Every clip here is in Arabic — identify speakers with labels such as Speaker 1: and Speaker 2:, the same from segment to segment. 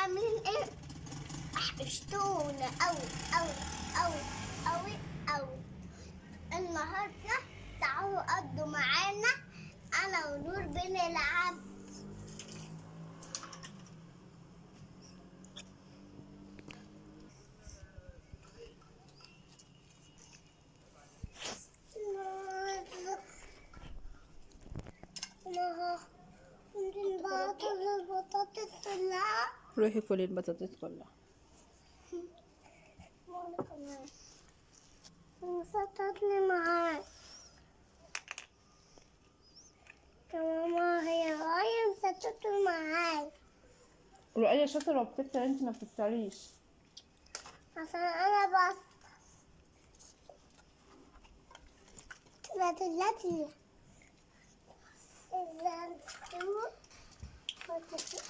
Speaker 1: عاملين ايه؟ وحشتونا أوي أوي أوي أوي أوي. النهاردة تعالوا قضوا معانا أنا ونور بنلعب. البطاطس كلها.
Speaker 2: روحي كلي البطاطس كلها.
Speaker 1: وانا كمان مسطتني معاك ماما. هي مسطتني معاك
Speaker 2: رؤية شاطرة وبتفطر، انت ما بتفطريش.
Speaker 1: عشان انا بس دلوقتي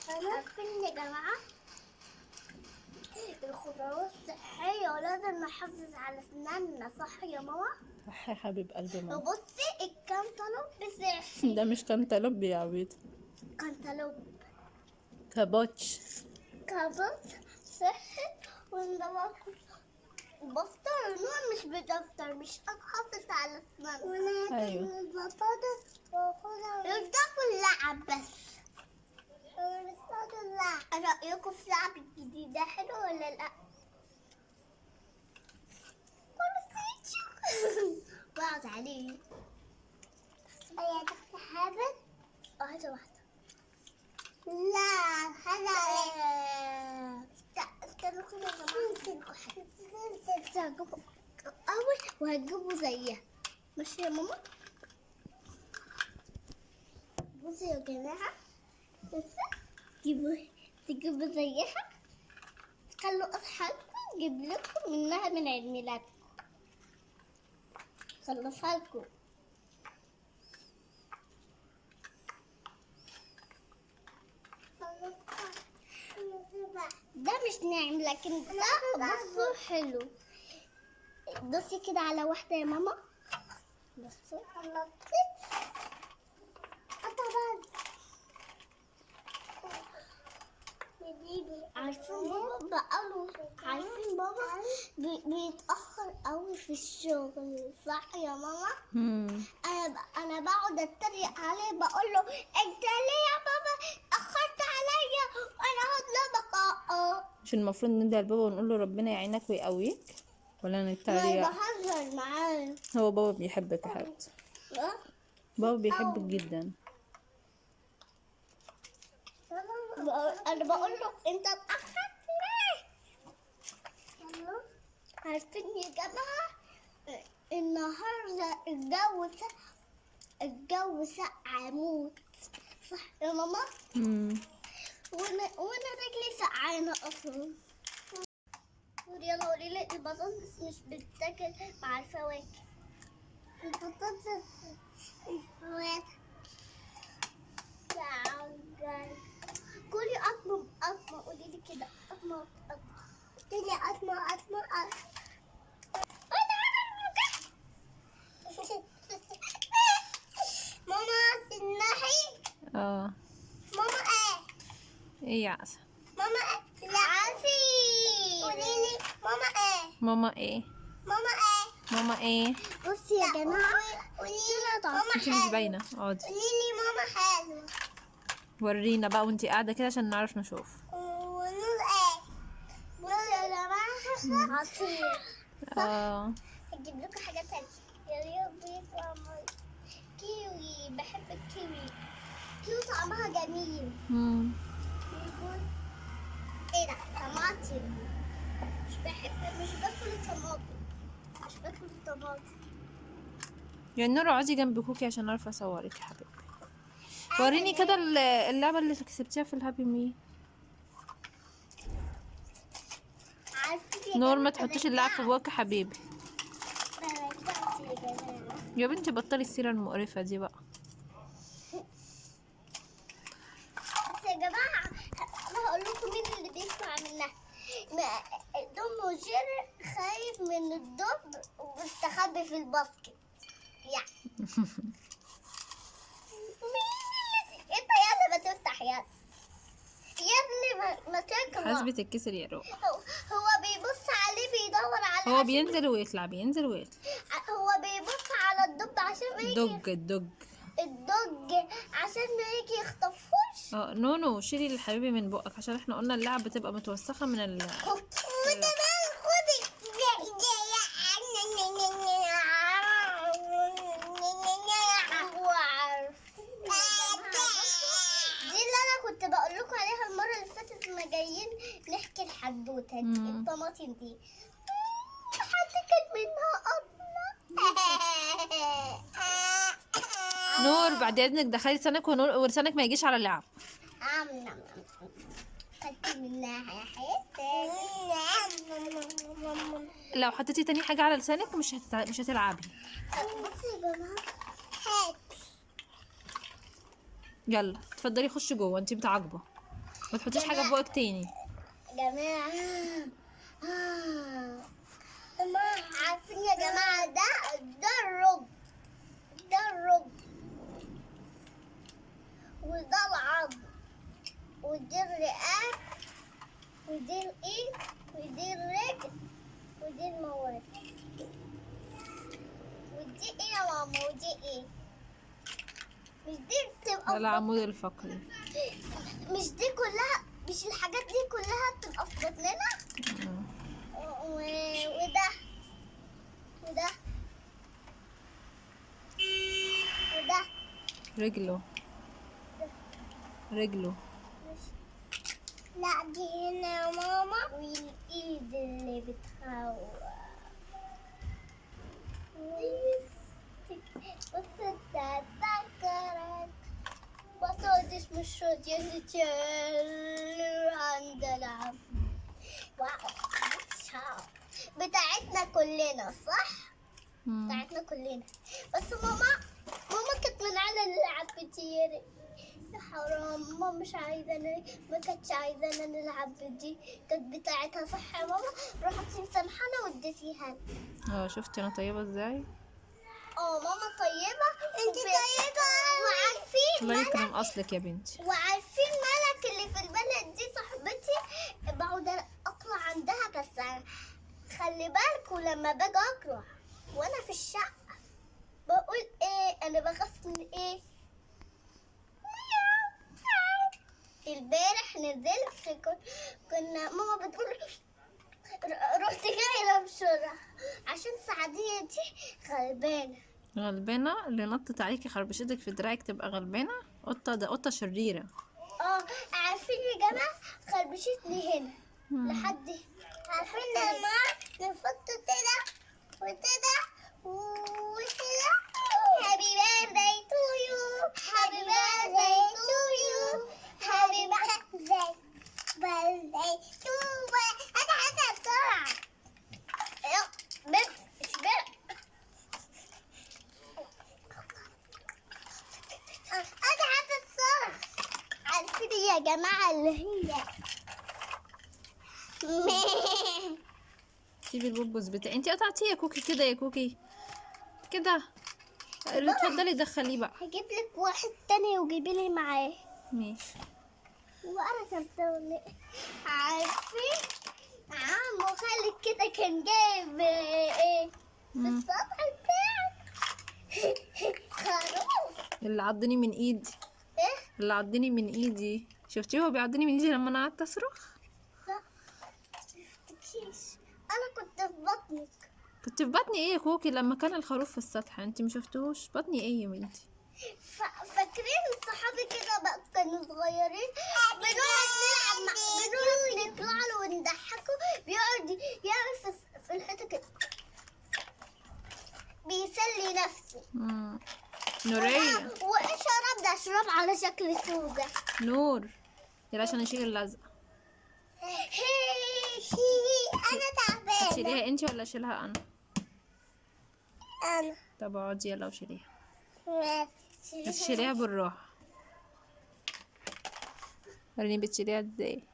Speaker 1: عارفين يا جماعة الخضروات صحية ولازم نحافظ على أسناننا، صح يا ماما؟
Speaker 2: صح يا حبيب قلبي ماما.
Speaker 1: وبصي الكنتالوب صحي.
Speaker 2: ده مش كانتالوب يا عبيط،
Speaker 1: كنتالوب
Speaker 2: كابوتش.
Speaker 1: كابوت صحي. بفطر نوع مش بتفطر، مش هتحافظ على أسناننا. وانا
Speaker 2: أيوة.
Speaker 1: البطاطس باخدها بتاكل لعب بس. انا مش باكل لعب. رأيكم في لعب الجديد ده حلو ولا لا؟ بقعد عليه. يا تحت حابب؟ واحدة واحدة. لا هذا استنوا يا جماعة. أول وهتجيبوا زيها، ماشي يا ماما؟ بصي يا جماعة، تجيبوا زيها، خلوا أصحابكم يجيب لكم منها من عيد ميلادكم. خلصها لكم. ده مش ناعم لكن ده بصوا حلو. بصي كده على واحدة يا ماما. بصي عارفين بابا بيتأخر قوي في الشغل، صح يا ماما؟ انا بقعد اتريق عليه، بقول له انت ليه يا بابا اخرت عليا وانا هطلبك.
Speaker 2: مش المفروض ندعي لبابا ونقول له ربنا يعينك ويقويك، ولا
Speaker 1: ما
Speaker 2: نتريق؟
Speaker 1: بهزر معاه.
Speaker 2: هو بابا بيحبك يا حبيبتي، بابا بيحبك جدا.
Speaker 1: انا بقول له انت اتأخرت ليه؟ عارفين يا جماعة النهارده الجو سقع موت، صح يا ماما؟ وانا رجلي سقعانة اصلا. يلا قولي لي البطاطس مش بتتاكل مع الفواكه. البطاطس الفواكه كلي قطمة قولي لي كده قطمة. قولي قطمة. ماما سنحي. ماما
Speaker 2: ايه يا عسل؟
Speaker 1: ماما لا عافي. قولي لي ماما
Speaker 2: ماما ايه؟ ماما ايه؟
Speaker 1: بصي يا جماعة قولي لي ماما
Speaker 2: انت مش باينة، اقعدي.
Speaker 1: قولي لي ماما حلوة.
Speaker 2: ورينا بقى وانتي قاعدة كده عشان نعرف نشوف.
Speaker 1: ونور بصي يا جماعة عصير. هجيب لكم حاجات تانية. اليوم بيطلع كيوي، بحب الكيوي. كيوي طعمها جميل. ايه ده؟ طماطم. مش باكل الطماطم.
Speaker 2: يعني نور اقعدي جنب كوكي عشان اعرف اصورك يا حبيبتي. وريني كده اللعبة اللي كسبتيها في الهابي مي. نور ما تحطيش اللعب في بوقك يا حبيبي. يا بنتي بطلي السيرة المقرفة دي بقى.
Speaker 1: بس يا جماعة أنا هقول لكم مين اللي بيسمع منها. توم وجيري خايف من الدب واستخبي في الباسكت. يعني مين اللي انت يلا ما تفتح يلا. يا ابني ما تكبر.
Speaker 2: حاسبة الكسر يا روح.
Speaker 1: هو بيبص عليه بيدور عليه
Speaker 2: هو
Speaker 1: عشان
Speaker 2: بينزل ويطلع بينزل ويطلع.
Speaker 1: هو بيبص على الدب عشان ما يجي
Speaker 2: الدج.
Speaker 1: الدج عشان ما يجي يخطفوش.
Speaker 2: نونو شيلي الحبيبي من بقك عشان احنا قلنا اللعب بتبقى متوسخة من
Speaker 1: وكمان خدي دي اللي انا كنت بقول لكم عليها المره اللي فاتت لما جايين نحكي الحدوته دي. الطماطم دي حد كان منها
Speaker 2: نور بعد اذنك دخلي لسانك ولسانك ما يجيش على اللعب.
Speaker 1: خدت منها حته.
Speaker 2: لو حطيتي تاني حاجة على لسانك مش هتلعبي.
Speaker 1: بصي يا جماعه هات.
Speaker 2: يلا اتفضلي خشي جوه انتي متعاقبة. ما تحطيش حاجة في بقك تاني.
Speaker 1: جماعة عارفين يا جماعة ده الرب. ده الرب وده العظم ودي الرئات ودي الايد ودي الرجل ودي المواد. ودي ايه يا ماما؟ ودي ايه؟ مش دي بتبقى
Speaker 2: ده العمود الفقري.
Speaker 1: مش دي كلها، مش الحاجات دي كلها بتبقى في بطننا. وده وده وده
Speaker 2: رجله.
Speaker 1: لا دي هنا يا ماما. والايد اللي بتخوف. بس تذكرت بطاطس مش راضية تتشال عند العب. بتاعتنا كلنا صح؟ بتاعتنا كلنا. بس ماما كانت منعنا نلعب كتير. يا حرام ماما مش عايزانا، ما كانتش عايزانا نلعب بدي، كانت بتاعتها صح يا ماما. رحت مسامحانا واديتيها.
Speaker 2: شفتي انا طيبة ازاي؟
Speaker 1: ماما طيبة. انت طيبة. وعارفين
Speaker 2: الله يكرم اصلك يا بنتي.
Speaker 1: وعارفين ملك اللي في البلد دي صاحبتي بقعد اطلع عندها. بس خلي بالكوا لما باجي اقرا وانا في الشقة بقول ايه؟ انا بخاف من ايه؟ البارح نزلت كنا ماما بتقول رحت جاية بسرعة عشان سعدية دي
Speaker 2: غلبانة اللي نطت عليكي خربشتك في دراعك تبقى غلبانة. ده قطة شريرة.
Speaker 1: عارفين يا جماعة خربشتني هنا لحد. عارفين لما نفط كده وكده وكده. Happy birthday to you. Happy birthday to you. Happy birthday to you. هاتها بسرعة. هاتها بسرعة. عارفين يا جماعة اللي هي
Speaker 2: سيبي البوبوس بتاعي. انتي قطعتيه يا كوكي كده يا كوكي كده. اتفضلي دخليه بقى.
Speaker 1: هجيب لك واحد تاني وجيبي لي معاه.
Speaker 2: ماشي.
Speaker 1: وانا كنت عارفين عمو خالد كده كان جايب ايه في السطح بتاعك خروف.
Speaker 2: اللي عضني من ايدي.
Speaker 1: ايه
Speaker 2: اللي عضني من ايدي. شفتيه هو بيعضني من ايدي لما انا قعدت اصرخ.
Speaker 1: لا مفتكيش انا كنت في بطنك.
Speaker 2: كنت في بطني ايه يا كوكي لما كان الخروف في السطح؟ انتي مشفتوش بطني ايه يا بنتي؟
Speaker 1: فاكرين صحابي كده بقى كانوا صغيرين بنقعد نلعب بنقعد نطلع له ونضحكه بيقعد يعمل في الحيطه كده بيسلي نفسه.
Speaker 2: نورية.
Speaker 1: وايه شرب ده؟ شرب على شكل سودا.
Speaker 2: نور يلا عشان اشيل اللزقة.
Speaker 1: انا تعبانه.
Speaker 2: تشيليها انتي ولا اشيلها انا؟
Speaker 1: انا.
Speaker 2: طب اقعدي يلا وشيليها. بس شيليها بالراحة. وريني بتشيليها ازاي.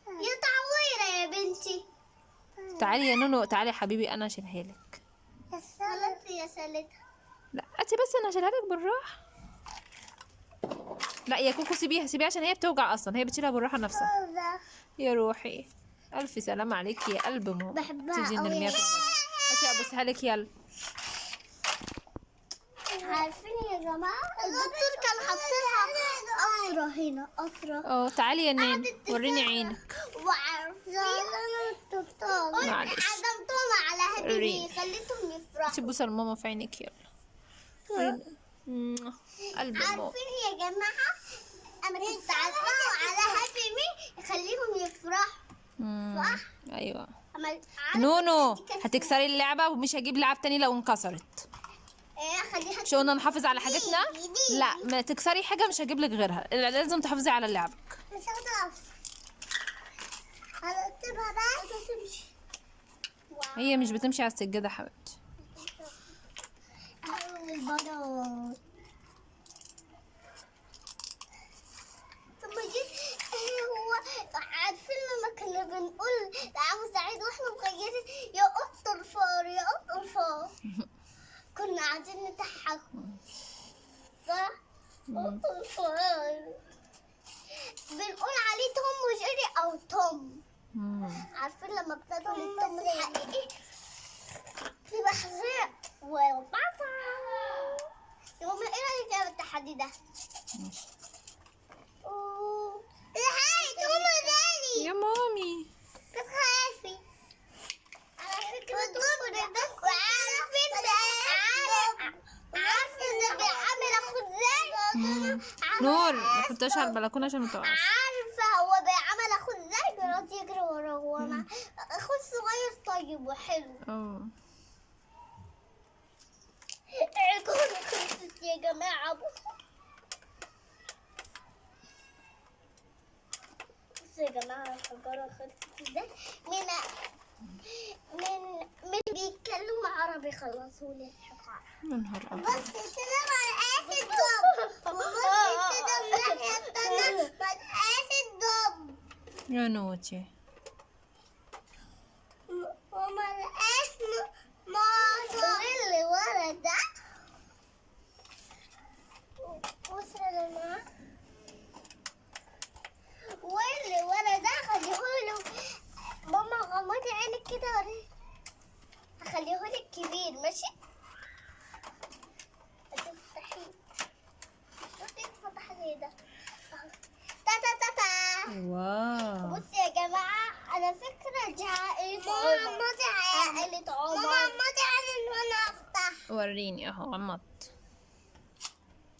Speaker 1: يا تعويرة يا بنتي.
Speaker 2: تعالي يا نونو تعالي يا حبيبي انا اشيلها لك.
Speaker 1: خلاص يا سالتها.
Speaker 2: لا انتي بس انا اشيلها لك بالراحة. لا يا كوكو سيبيها سيبيها عشان هي بتوجع اصلا، هي بتشيلها بالراحه نفسها. يا روحي الف سلامة عليك يا قلب ماما.
Speaker 1: بحبها
Speaker 2: تيجي
Speaker 1: أوي.
Speaker 2: نرميها في البحر. بس ابوسها لك يلا.
Speaker 1: عارفين يا جماعة الدكتور كان حاطط لها قطرة هنا، قطرة.
Speaker 2: تعالي يا نان وريني عينك.
Speaker 1: وعارفين الدكتور
Speaker 2: معلش.
Speaker 1: عزمتهم على هابي
Speaker 2: وريني.
Speaker 1: مي، خليتهم يفرحوا.
Speaker 2: تبوسها لماما في عينك يلا. قلب ماما.
Speaker 1: عارفين يا جماعة أنا كنت عازمهم على هابي مي يخليهم يفرحوا. صح؟
Speaker 2: ايوه
Speaker 1: عارف
Speaker 2: نونو
Speaker 1: دي كانت
Speaker 2: هتكسري اللعبه ومش هجيب لعب تاني لو انكسرت.
Speaker 1: خليها
Speaker 2: مش قلنا نحافظ على حاجتنا؟ لا ما تكسري حاجه مش هجيب لك غيرها، لازم تحافظي على لعبك.
Speaker 1: مش هتقف. هرتبها بقى وتمشي.
Speaker 2: هي مش بتمشي على السجاده حبيبتي.
Speaker 1: البنات. طب ما دي هو عارفين لما كنا بنقول لعمو سعيد واحنا مخيرين يا قط الفار يا قط الفار، كنا قاعدين نضحك صح؟ قط الفار بنقول عليه توم وجيري او توم. عارفين لما ابتدوا التوم الحقيقي في بحذاء وبابا. يا ماما ايه رايك في التحدي ده؟
Speaker 2: ماشي
Speaker 1: هاي توم ثاني
Speaker 2: يا مامي.
Speaker 1: بتخافي على فكرة توم بس. عارفين ده بيعمل اخو ازاي؟
Speaker 2: نور ما تحطهاش على البلكونه عشان ما تقعش.
Speaker 1: عارفة هو بيعمل اخو ازاي؟ بيقعد يجري وراه هو مع اخوه الصغير طيب وحلو. عقولي خلصت يا جماعة. بصوا يا جماعة الحجارة خلصت ازاي. من بيتكلموا عربي خلصوا لي الحجارة.
Speaker 2: يا نهار ابيض.
Speaker 1: بص كده مقاس الدب. وبص كده من الناحية التانية مقاس الدب.
Speaker 2: يا نوتي.
Speaker 1: ومقاس ماما. اللي ورا ده بص يا جماعة. واللي ورا ده خليهوله ماما غمضي عينك كده وريني. هخليهولك كبير ماشي. هتفتحيه. شوفي اتفتح زي ده. تا تا تا تا.
Speaker 2: واو.
Speaker 1: بصي يا جماعة على فكرة دي عائلة عمر. عائلة عمر. ماما غمضي عينك وانا افتح.
Speaker 2: وريني اهو غمضت.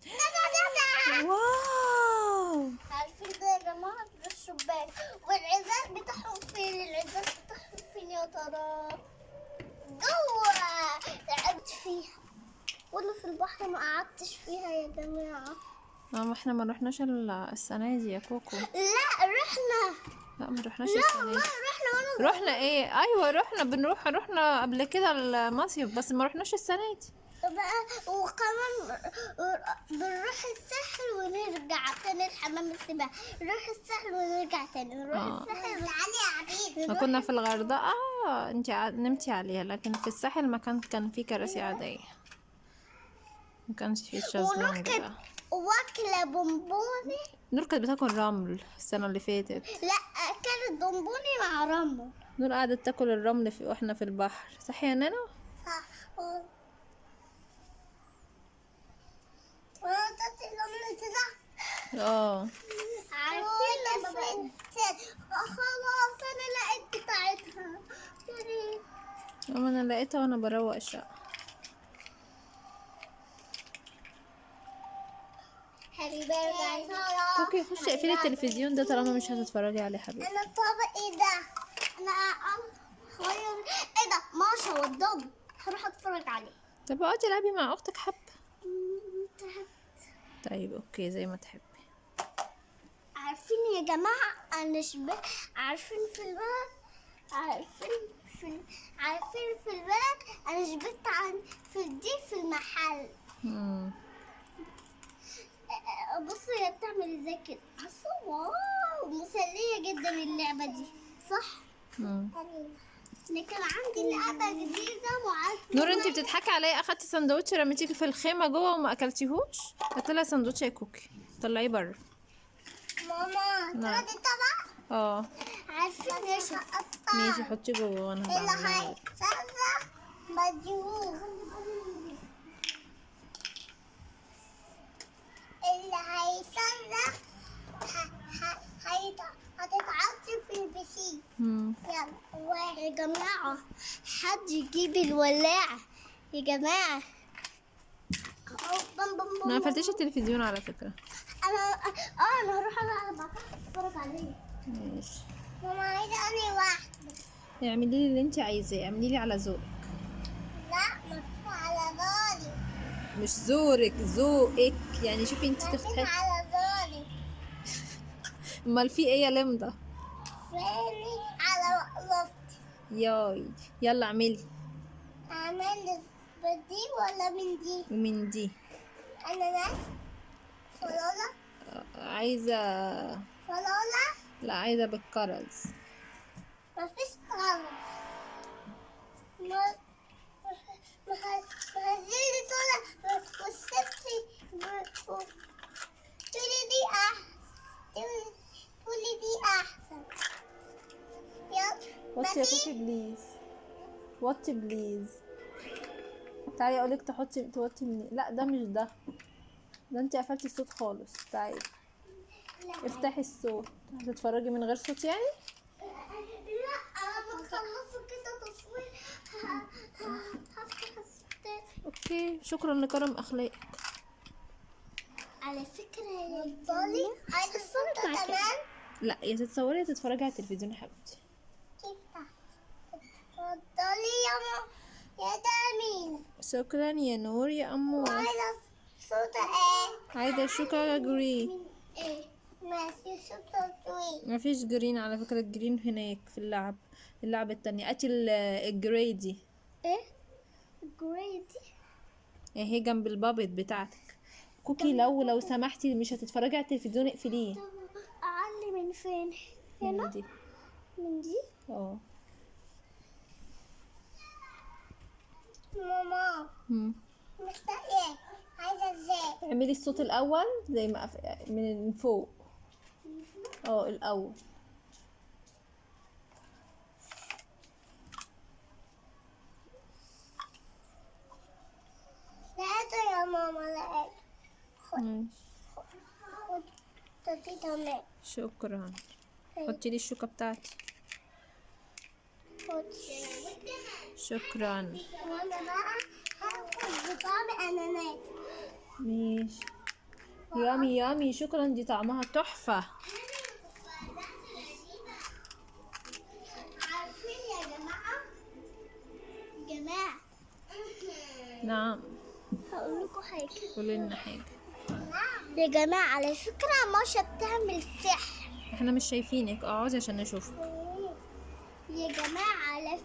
Speaker 1: تا تا تا تا.
Speaker 2: واو.
Speaker 1: عارفين ده يا جماعة ده الشباك. والعزال بتاعهم فين؟ العزال بتاعهم فين يا ترى؟ جوه. لعبت فيها ولا في البحر ما قعدتش فيها يا جماعة.
Speaker 2: احنا ما رحناش السنه دي يا كوكو.
Speaker 1: لا رحنا.
Speaker 2: لا ما رحناش
Speaker 1: لا
Speaker 2: السنه
Speaker 1: والله
Speaker 2: دي.
Speaker 1: رحنا وانا
Speaker 2: رحنا ايه؟ ايوه رحنا قبل كده المصيف بس ما رحناش السنه دي.
Speaker 1: بقى. وكمان بنروح الساحل ونرجع تاني الحمام السباحة. نروح الساحل ونرجع تاني. نروح الساحل ونعلي عبيد.
Speaker 2: ما كنا في الغردقه انت نمتي عليها، لكن في الساحل ما كان في كراسي عاديه، ما كانش في شازلونج بقى.
Speaker 1: واكلة بونبوني.
Speaker 2: نور كانت بتاكل رمل السنه اللي فاتت.
Speaker 1: لا كانت بونبوني مع رمل.
Speaker 2: نور قعدت تاكل الرمل واحنا في البحر، صح يا نانا؟
Speaker 1: صح. ونطت الرمل كده. عارفين لما خلاص انا لقيت بتاعتها.
Speaker 2: انا لقيتها وانا بروق الشقه.
Speaker 1: هابي بيرثداي.
Speaker 2: كوكي خشي اقفلي التلفزيون ده طالما مش هتتفرجي عليه حبيبتي.
Speaker 1: انا الطبق ايه ده؟ انا هغير. ايه ده؟ ماشا والضب هروح اتفرج عليه.
Speaker 2: طب اقعدي العبي مع اختك حبه. طيب اوكي زي ما تحبي.
Speaker 1: عارفين يا جماعة أنا عارفين في البلد. عارفين في البلد أنا شبت عن في المحل. بصوا هي بتعمل ازاي كده. بصوا واو مسلية جدا اللعبة دي صح؟ لكن عندي لعبة جديدة
Speaker 2: نور انت بتضحكي عليا، اخدتي سندوتش رميتيه في الخيمه جوه وما اكلتيهوش؟ قلت لها سندوتش يا كوكي. طلعيه بره.
Speaker 1: ماما
Speaker 2: نعم.
Speaker 1: تاخدي طبق؟
Speaker 2: اه
Speaker 1: عارفة ماشي
Speaker 2: ماشي، حطيه جوه وانا
Speaker 1: اللي
Speaker 2: بعملها لك.
Speaker 1: هيصرخ بديهوه. اللي هيصرخ هتتعصب في البسين. يلا يا جماعة، حد يجيب الولاعة يا جماعة.
Speaker 2: ما قفلتيش التلفزيون على فكرة.
Speaker 1: انا هروح على بعض اتفرج عليه.
Speaker 2: ماشي،
Speaker 1: ماما عايزة اني واحدة.
Speaker 2: اعملي لي اللي انت عايزاه، اعملي لي على ذوقك.
Speaker 1: لا مش على ذوقي.
Speaker 2: مش زورك، ذوقك، يعني شوفي انت
Speaker 1: مش
Speaker 2: تختاري.
Speaker 1: على ذوقي.
Speaker 2: امال في ايه يا لمضة؟
Speaker 1: فيني على وقفتي.
Speaker 2: ياي، يلا اعملي.
Speaker 1: اعمل بدي ولا من دي؟
Speaker 2: من دي.
Speaker 1: اناناس. فلولة.
Speaker 2: عايزة.
Speaker 1: فلولة.
Speaker 2: لا، عايزة بالكرز.
Speaker 1: مفيش طعم. ما هزيلي طولة والسبسي تقولي دي أحسن. تقولي دي أحسن. يلا
Speaker 2: وطي يا كوكي بليز، وطي بليز. تعالي اقولك توطي مني. لا ده مش ده انت قفلتي الصوت خالص. تعالي افتحي الصوت. هتتفرجي من غير صوت يعني؟
Speaker 1: لا لما تخلصوا كده تصوير هفتح الصوت.
Speaker 2: اوكي، شكرا لكرم اخلاقك.
Speaker 1: على فكرة يا طالي عايزة الصوت كمان.
Speaker 2: لا، يا تتصوري يا تتفرجي على التلفزيون يا حبيبتي.
Speaker 1: اتفضلي يا ماما يا دامين.
Speaker 2: شكرا يا نور يا امور.
Speaker 1: عايزة صوت ايه؟
Speaker 2: عايزة شوكولا جري.
Speaker 1: من ايه؟ ماشي صوت طويل.
Speaker 2: مفيش جرين على فكرة، الجرين هناك في اللعبة التانية. هاتي الجراي دي.
Speaker 1: ايه؟ جريدي.
Speaker 2: اهي جنب البابت بتاعتك. كوكي لو سمحتي مش هتتفرجي على التلفزيون اقفليه.
Speaker 1: اعلي من فين؟
Speaker 2: من
Speaker 1: هنا؟
Speaker 2: دي.
Speaker 1: من دي؟
Speaker 2: اه.
Speaker 1: ماما مشتاقة. عايزة ازاي؟
Speaker 2: اعملي الصوت الاول زي ما من فوق. الاول.
Speaker 1: لقيته يا ماما لقيته.
Speaker 2: ماشي.
Speaker 1: خد تدي كمان.
Speaker 2: شكرا. حطي لي الشوكة بتاعتي.
Speaker 1: خد.
Speaker 2: شكرا.
Speaker 1: وانا بقى هاخد بطعم اناناس.
Speaker 2: ماشي. يامي يامي، شكرا، دي طعمها تحفة.
Speaker 1: عارفين يا جماعة
Speaker 2: نعم.
Speaker 1: هقول لكم حاجة.
Speaker 2: قولي لنا حاجة.
Speaker 1: يا جماعة على فكرة ماشا بتعمل سحر.
Speaker 2: احنا مش شايفينك، اقعدي عشان نشوفك.
Speaker 1: يا جماعة على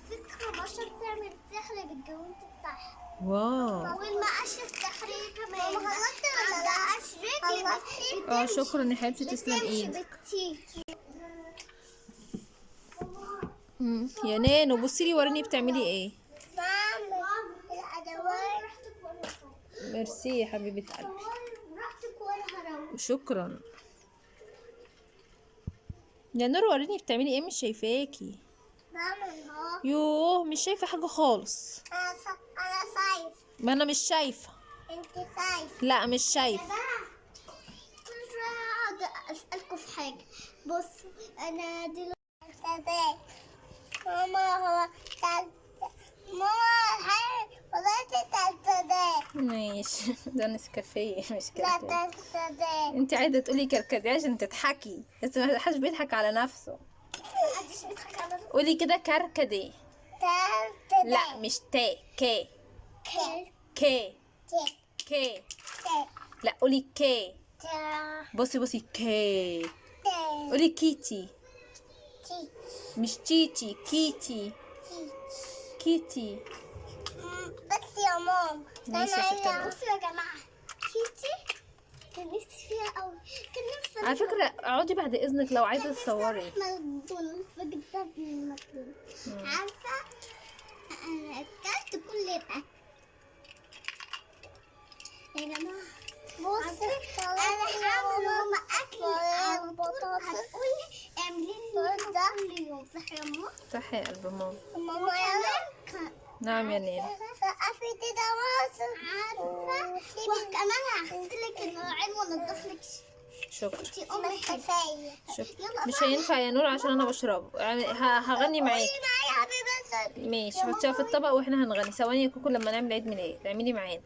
Speaker 1: فكرة ماشا بتعمل سحر بالجوانت بتاعها.
Speaker 2: واو.
Speaker 1: والمقاش السحرية كمان. خلصت ولا لا؟ رجلي
Speaker 2: شكرا يا حبيبتي، تسلم ايدك. يا نانو بصي لي، وريني بتعملي ايه.
Speaker 1: بعمل الأدوات.
Speaker 2: ميرسي يا حبيبة قلبي.
Speaker 1: براحتك وأنا هروح.
Speaker 2: شكرا يا نور، وريني بتعملي ايه، مش شايفاكي.
Speaker 1: بعمل اهو.
Speaker 2: يوه، مش شايفة حاجة خالص.
Speaker 1: أنا شايف.
Speaker 2: ما انا مش شايفة.
Speaker 1: أنت شايف.
Speaker 2: لا مش شايفة.
Speaker 1: كل شوية هقعد أسألكوا في حاجة. بصوا أنا دلوقتي ماما هو ماما هاي والله تلتدات.
Speaker 2: ماشي. ده نسكافيه مش
Speaker 1: لا
Speaker 2: كركديه.
Speaker 1: تلتدات.
Speaker 2: انت عايزة تقولي كركديه عشان تضحكي، بس ما حدش بيضحك على نفسه.
Speaker 1: محدش بيضحك على نفسه.
Speaker 2: قولي كده كركديه.
Speaker 1: تلتدات.
Speaker 2: لا مش تا، كي. كي. كي. لا قولي كي. بصي كي. قولي كيتي. مش تيتي، كيتي. كيتي.
Speaker 1: بس يا ماما
Speaker 2: ماشي يا ستي.
Speaker 1: بصوا يا جماعة كيتي كان نفسي فيها قوي. كان نفسي
Speaker 2: على فكرة اقعدي بعد اذنك لو عايزة تصوري.
Speaker 1: ماكدونالدز فجبتها من ماكدونالدز. عارفة أنا أكلت كل الأكل يا جماعة. بصي انا هعمل ماما اكل على طول، هتقولي اعملي لي كل يوم، صح يا ماما؟
Speaker 2: صح يا قلب ماما.
Speaker 1: ماما يلا.
Speaker 2: نعم يا نينا.
Speaker 1: سقفي كده مصر، عارفة؟ وكمان هغسلك المواعين وانضف لك.
Speaker 2: شكرا.
Speaker 1: انتي امي كفاية.
Speaker 2: شكرا. مش هينفع يا نور عشان انا بشربه، يعني هغني معاكي.
Speaker 1: معايا يا حبيبتي.
Speaker 2: ماشي، حطيها في الطبق واحنا هنغني. ثواني يا كوكو، لما نعمل عيد ميلاد اعملي معانا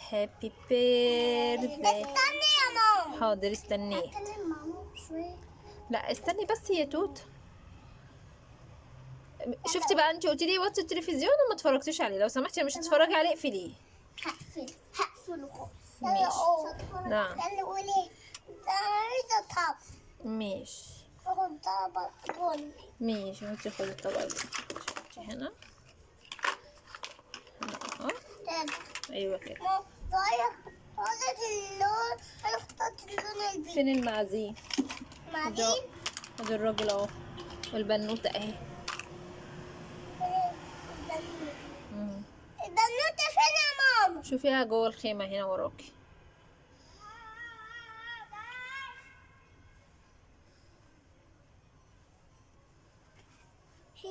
Speaker 2: هابي بيرثداي.
Speaker 1: استني يا ماما.
Speaker 2: حاضر استنيه.
Speaker 1: اتكلم مع ماما شوية.
Speaker 2: لا استني بس يا توت. شفتي بقى، انت قلتي لي وطي التلفزيون وما اتفرجتيش عليه، لو سمحتي مش هتتفرجي عليه اقفليه.
Speaker 1: هقفله خالص.
Speaker 2: ماشي. نعم.
Speaker 1: يلا قولي. عايزة طب.
Speaker 2: ماشي.
Speaker 1: خد طبق بني.
Speaker 2: ماشي، انت خدي الطبق ده. شفتي هنا اهو. ايوه كده.
Speaker 1: خدت اللون، انا اخترت اللون البيض.
Speaker 2: فين المعازيم؟
Speaker 1: معدين.
Speaker 2: ادي الراجل اهو والبنوته اهي.
Speaker 1: البنوتة فين يا ماما؟
Speaker 2: شوفيها جوه الخيمه هنا وراكي.
Speaker 1: هي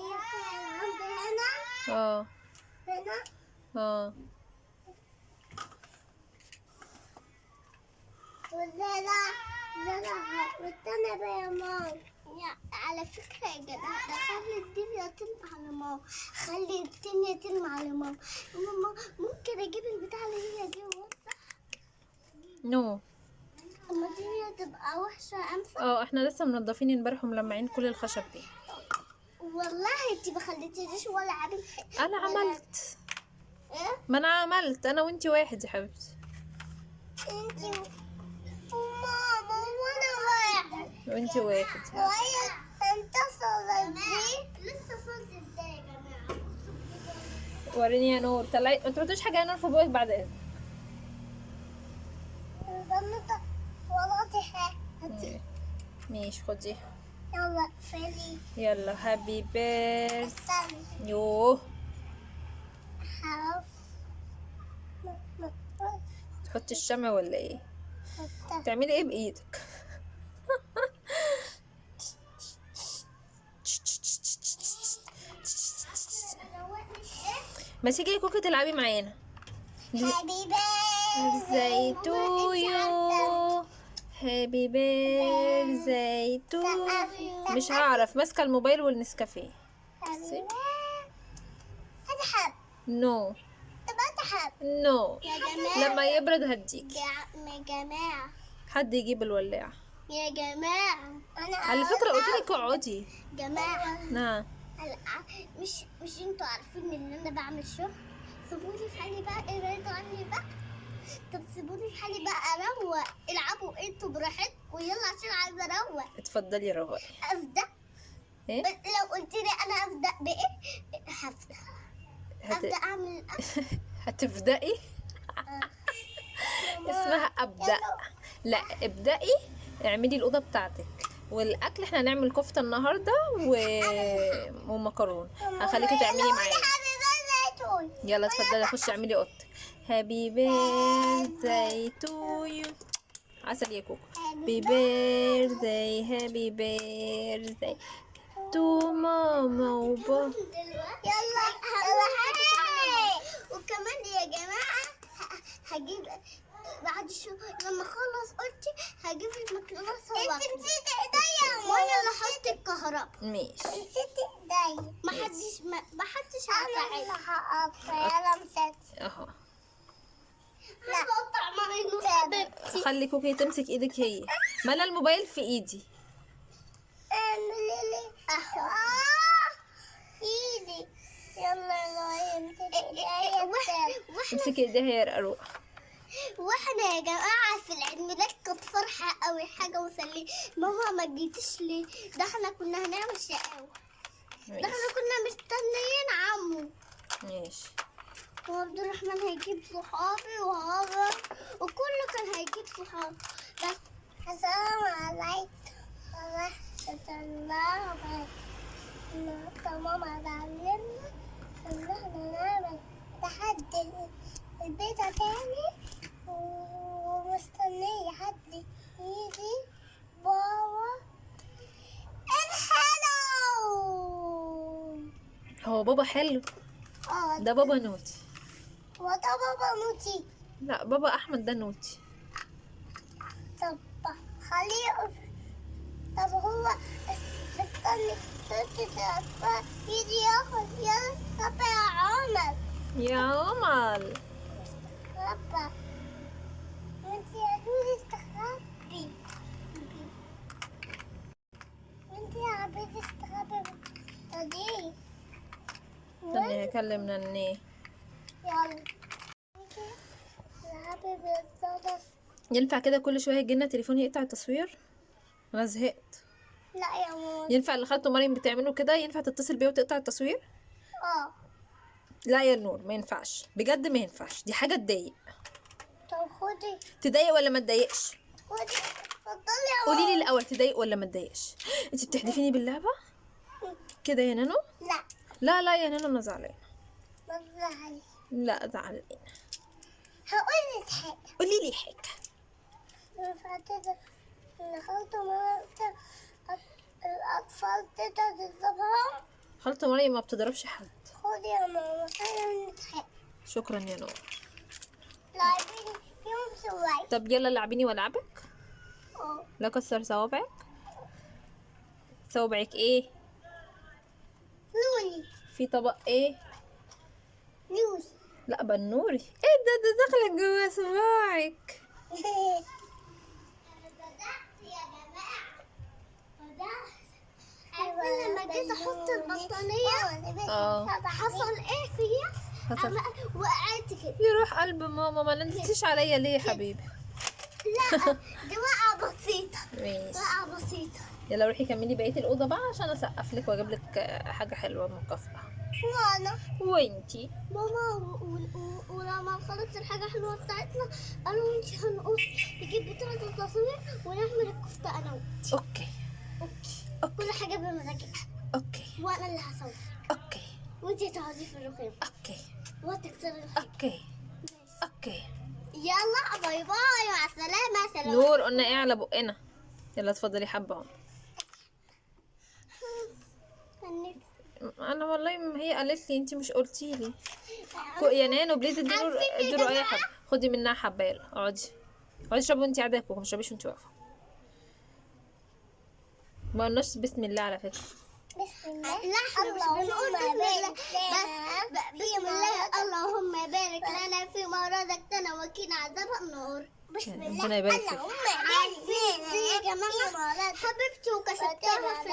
Speaker 1: عند هنا.
Speaker 2: اه
Speaker 1: هنا.
Speaker 2: اه.
Speaker 1: ولا والتانية بقى يا ماما. على فكرة يا جدع، ده خلي الدنيا تلمع على ماما، خلي الدنيا تلمع على ماما. ماما ممكن اجيب البتاع اللي هي دي ووسع؟
Speaker 2: نو.
Speaker 1: اما الدنيا تبقى وحشة انفع.
Speaker 2: اه احنا لسه منضفين امبارح وملمعين كل الخشب دي.
Speaker 1: والله انتي ما خليتينيش ولا عامل حاجة.
Speaker 2: انا عملت.
Speaker 1: ايه؟
Speaker 2: ما انا عملت، انا وانتي واحد يا حبيبتي.
Speaker 1: انتي وماما وانا واحد.
Speaker 2: وانتي واحد.
Speaker 1: وهي انتصرت دي. لسه صوت ازاي يا جماعة؟
Speaker 2: وريني يا نور، طلعي ما تحطيش حاجه يا نور في بوقك بعد اذنك.
Speaker 1: البنوتة وراكي حاجة.
Speaker 2: ماشي خدي.
Speaker 1: يلا اقفلي.
Speaker 2: يلا هابي بيرث.
Speaker 1: استني.
Speaker 2: يوه.
Speaker 1: حرف.
Speaker 2: تحطي الشمع ولا ايه؟ تعملي ايه بايدك؟ ما تيجي يا كوكي تلعبي معانا.
Speaker 1: حبيبي
Speaker 2: birthday to you. happy birthday to you. مش هعرف، ماسكه الموبايل والنسكافيه.
Speaker 1: هتحب.
Speaker 2: نو.
Speaker 1: طب هتحب.
Speaker 2: نو.
Speaker 1: يا جماعة.
Speaker 2: لما يبرد هديكي.
Speaker 1: يا جماعة.
Speaker 2: حد يجيب الولاعة.
Speaker 1: يا جماعة. أنا
Speaker 2: على فكرة قلتلك اقعدي.
Speaker 1: جماعة.
Speaker 2: نعم.
Speaker 1: مش انتوا عارفين ان انا بعمل شغل؟ سيبوني في حالي بقى، ابعدوا عني بقى. طب سيبوني في حالي بقى اروق. العبوا انتوا براحتكم، يلا عشان عايزة اروق.
Speaker 2: اتفضلي روقي.
Speaker 1: ابدأ.
Speaker 2: ايه؟
Speaker 1: لو قلت لي انا ابدأ بايه؟ هبدأ. ابدأ اعمل الاكل.
Speaker 2: هتبدأي؟ اسمها ابدأ. لا ابدأي، اعملي الأوضة بتاعتك، والأكل احنا هنعمل كفتة النهاردة ومكرونة. هخليكي تعملي معايا. يلا اتفضلي خشي اعملي اوضتك. هابي بيرثداي تو يو. عسل يا كوكو. هابي بيرثداي، هابي بيرثداي تو ماما وبابا.
Speaker 1: يلا وكمان يا جماعة هجيب بعد شو لما اخلص قلتي هجيب المكرونة سوا. انت نسيتي ايديا وانا اللي احط الكهرباء.
Speaker 2: ماشي.
Speaker 1: نسيتي ايديا. ما حدش هيساعدني. انا هقطع. انا مسكت.
Speaker 2: اهو.
Speaker 1: لا هقطع معي نص حبيبتي.
Speaker 2: خلي كوكي تمسك ايدك هي، ما انا الموبايل في ايدي.
Speaker 1: اعملي لي اهو. ايدي. يلا امسكي ايديا.
Speaker 2: امسكي ايديها يا رقروق.
Speaker 1: واحنا يا جماعة في العيد ميلاد كانت فرحة قوي، حاجة مسلية. ماما ما جيتش ليه؟ ده احنا كنا هنعمل شقاوة. ده احنا كنا مستنيين عمو.
Speaker 2: ماشي.
Speaker 1: وعبد الرحمن هيجيب صحابي وهذا وكله كان هيجيب صحابي. بس السلام عليكم ورحمة الله وبركاته. ماما تعلمنا ان احنا نعمل تحدي البيضة تاني ومش مستنية حد يجي. بابا الحلو.
Speaker 2: هو بابا حلو؟ ده بابا نوتي.
Speaker 1: وده بابا نوتي.
Speaker 2: لا، بابا احمد ده نوتي.
Speaker 1: طب خليه. طب هو استني يجي ياخد. يلا استخبى يا عمر.
Speaker 2: يا عمر.
Speaker 1: استخبى. وانتي يا دودي استخبي. وانتي يا عبيد استخبي. ادي.
Speaker 2: استني هكلم ننيه.
Speaker 1: يلا. العبي بالصدف.
Speaker 2: ينفع كده كل شويه يجيلنا تليفون يقطع التصوير؟ انا زهقت.
Speaker 1: لا يا ماما.
Speaker 2: ينفع اللي خالته مريم بتعمله كده؟ ينفع تتصل بيه وتقطع التصوير؟
Speaker 1: اه.
Speaker 2: لا يا نور، ما ينفعش بجد، ما ينفعش، دي حاجه تضايق.
Speaker 1: طب خدي.
Speaker 2: تضايق ولا ما تضايقش؟
Speaker 1: خدي. اتفضلي يا
Speaker 2: قولي
Speaker 1: ماما.
Speaker 2: لي الاول، تضايق ولا ما تضايقش؟ انت بتحدفيني باللعبه كده يا نانو؟
Speaker 1: لا.
Speaker 2: لا لا يا نانو، انا زعلانه.
Speaker 1: ما تزعلي.
Speaker 2: لا زعلانه.
Speaker 1: هقول لك حاجة.
Speaker 2: قولي لي حاجه.
Speaker 1: ينفع كده إن خالته ماما الأطفال تقدر تضربهم؟
Speaker 2: خالته مريم ما بتضربش حد.
Speaker 1: خدي يا ماما خلينا نتحق.
Speaker 2: شكرا يا نور.
Speaker 1: لاعبين يوم شوي.
Speaker 2: طب يلا لعبيني والعبك.
Speaker 1: اه.
Speaker 2: لا كسر صوابعك. صوابعك ايه؟
Speaker 1: لولي.
Speaker 2: في طبق ايه؟
Speaker 1: لولي.
Speaker 2: لا بنوري. ايه ده داخله جوه صباعك.
Speaker 1: عارفين لما جيت احط البطانية حصل ايه فيها؟
Speaker 2: حصل.
Speaker 1: وقعت كده.
Speaker 2: يروح قلب ماما، ما ننسيش عليا ليه يا حبيبي؟
Speaker 1: لا دي وقعة بسيطة.
Speaker 2: ماشي.
Speaker 1: وقعة بسيطة.
Speaker 2: يلا روحي كملي بقيه الاوضه بقى عشان اسقف لك واجيب لك حاجه حلوه مكافاه.
Speaker 1: وانا
Speaker 2: وانتي
Speaker 1: ماما ولما خلصت الحاجة الحلوة بتاعتنا قالوا انتي هنقول نجيب بتاعة التصوير ونعمل الكفتة انا وانتي.
Speaker 2: اوكي.
Speaker 1: اوكي. كل حاجة بمزاجك.
Speaker 2: اوكي.
Speaker 1: وانا اللي هصور.
Speaker 2: اوكي.
Speaker 1: وانتي تقعدي في الرخام.
Speaker 2: اوكي.
Speaker 1: وتكسري الحاجة.
Speaker 2: اوكي. اوكي.
Speaker 1: يلا باي باي مع السلامة. سلام.
Speaker 2: نور قلنا ايه على بقنا. يلا اتفضلي حبه اهو. انا والله ما هي قالت لي، انتي مش قلتي لي. يا نانو بليز اديله اي حبه. خدي منها حبه. يلا اقعدي. اقعدي اشربي وانتي قاعده، ما تشربيش وانتي واقفه. ما قلناش بسم الله على فكره.
Speaker 1: بسم الله. لا احنا مش بنقول بسم الله بسم الله. اللهم بارك لنا فيما رزقتنا وقنا عذاب النار. بسم الله.
Speaker 2: ربنا يبارك فيك.
Speaker 1: اللهم بارك يا جماعه حبيبتي وكسبتها في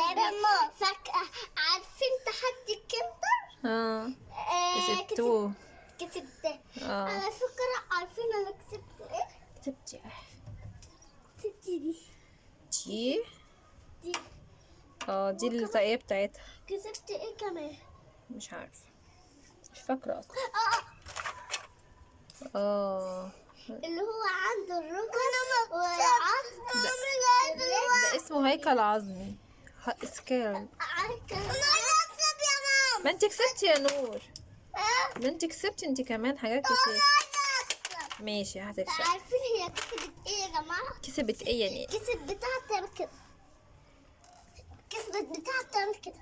Speaker 1: فجأة. عارفين تحدي الكمبر؟
Speaker 2: كسبتوه.
Speaker 1: كسبته. على فكرة عارفين انا كسبت ايه؟
Speaker 2: كسبتي ايه؟
Speaker 1: كسبت دي.
Speaker 2: دي دي الطاقية بتاعتها.
Speaker 1: كسبت ايه كمان؟
Speaker 2: مش عارفة، مش فاكرة اصلا.
Speaker 1: اللي هو عنده الركن
Speaker 2: ده اسمه هيكل عظمي. سكيل. ما انت كسبتي يا نور. ما انت كسبتي انت كمان حاجات كتير. ماشي هتكسب.
Speaker 1: عارفين هي كسبت ايه يا جماعة؟
Speaker 2: كسبت ايه يعني؟
Speaker 1: كسبت بتاعة تعمل كده. كسبت بتاعة تعمل كده.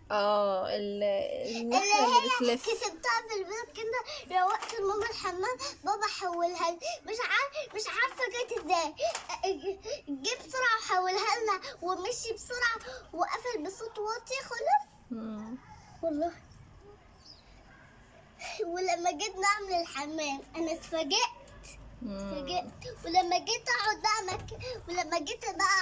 Speaker 2: النحلة اللي بتلف.
Speaker 1: كسبتها في البيت كده. روقت ماما الحمام. بابا حولها لي. مش عارفة جت ازاي. جه بسرعة وحولها لنا ومشي بسرعة وقفل بصوت واطي خالص. والله. ولما جيت نعمل الحمام انا اتفاجئت. ولما جيت اقعد بقى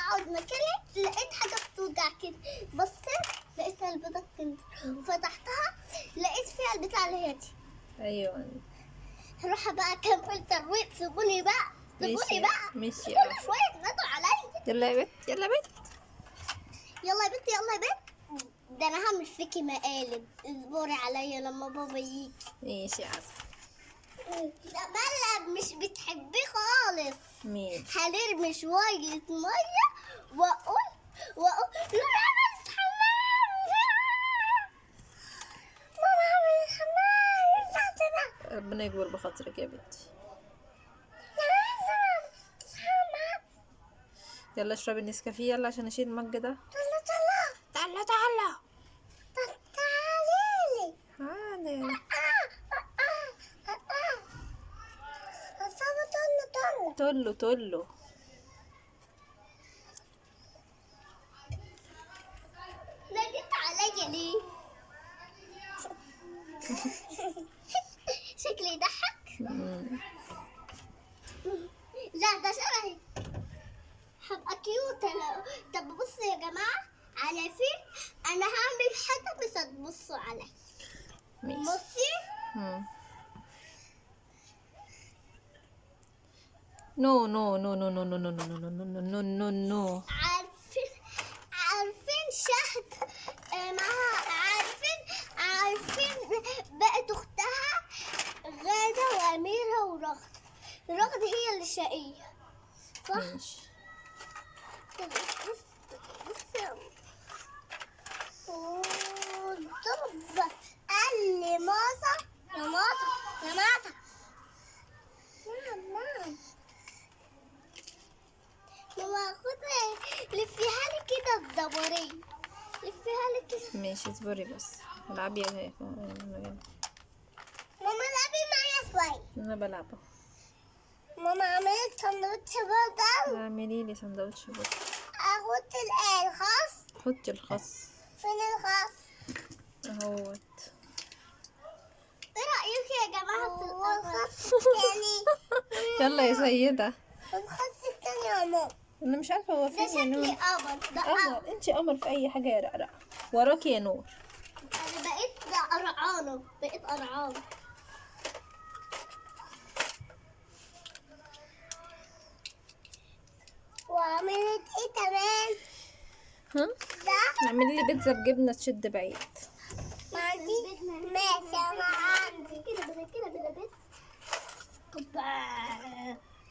Speaker 1: اقعد مكاني لقيت حاجه بتوجع كده. بصيت لقيتها البيضه كده وفتحتها لقيت فيها البتاع اللي هي دي.
Speaker 2: ايوه.
Speaker 1: هروح بقى اكمل ترويق. سيبوني بقى.
Speaker 2: ماشي.
Speaker 1: كل شويه تنادوا عليا.
Speaker 2: يلا يا بنت.
Speaker 1: يلا يا بنت. ده انا هعمل فيكي مقالب. اصبري عليا لما بابا يجي.
Speaker 2: ماشي يا عسل.
Speaker 1: ده مقلب مش بتحبيه خالص.
Speaker 2: مين؟
Speaker 1: هنرمي شوية مية وأقول نور عملت حمام. ماما عملت حمام.
Speaker 2: ربنا يكبر بخاطرك يا بنتي. يلا اشربي النسكافيه يلا عشان اشيل المج ده.
Speaker 1: تعالى
Speaker 2: تعالى
Speaker 1: تعالي
Speaker 2: تعالى. تولو
Speaker 1: ناديت عليا ليه؟ شكلي يضحك؟ لا ده شبهي، هبقى كيوت انا. طب بصوا يا جماعة، على فين انا هعمل حاجة بس هتبصوا عليا.
Speaker 2: ماشي.
Speaker 1: بصي
Speaker 2: نو نو نو نو نو نو نو نو نو نو نو نو نو.
Speaker 1: عارفين شهد معاها، عارفين بقت اختها غادة وأميرة ورغد. رغد هي اللي شقية صح؟
Speaker 2: ماشي.
Speaker 1: ضرب قال لي ماما يا ماما يا ماما. نعم ماما خدي لفيها لي كده الدبرية، لفيها لي كده.
Speaker 2: ماشي اصبري بس. العبي يا هيك.
Speaker 1: ماما لعبي معايا شوية.
Speaker 2: انا بلعب.
Speaker 1: ماما عملت سندوتش بيضة.
Speaker 2: اعملي لي سندوتش بيض.
Speaker 1: اخد الخس.
Speaker 2: حطي الخس.
Speaker 1: فين الخس؟
Speaker 2: اهوت.
Speaker 1: ايه رأيك يا جماعة في الخس التاني؟
Speaker 2: يلا يا سيدة.
Speaker 1: الخس التاني يا ماما
Speaker 2: انا مش عارفه هو
Speaker 1: ده
Speaker 2: فين يا نور.
Speaker 1: شكلي قمر، ده
Speaker 2: قمر.
Speaker 1: قمر.
Speaker 2: انتي قمر في اي حاجه يا رقرق. وراكي يا نور.
Speaker 1: انا بقيت قرعانة، بقيت قرعانة. وعملت ايه كمان؟
Speaker 2: ها؟
Speaker 1: ده
Speaker 2: اعملي لي بيتزا بجبنه تشد بعيد.
Speaker 1: ما عندي. ماشي انا عندي كده بس.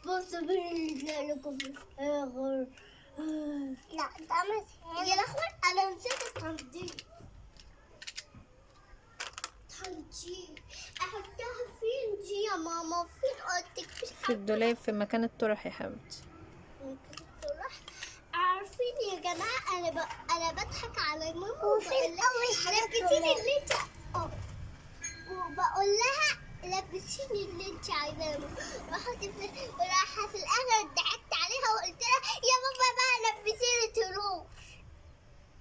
Speaker 1: بص لكم في الاخر. لا ده مش يا الاخوان، انا نسيت التنظيف. احطها فين دي يا ماما؟ فين اوضتك؟
Speaker 2: في الدولاب في مكان الطرح يا حبيبتي.
Speaker 1: ممكن تروح. عارفين يا جماعة، أنا بضحك على ماما وبقول لها لبسيني اللي انت وبقول لها لبسيني اللي انت عايزاه. راحة في الآخر ضحكت عليها وقلت لها يا بابا بقى لبسيني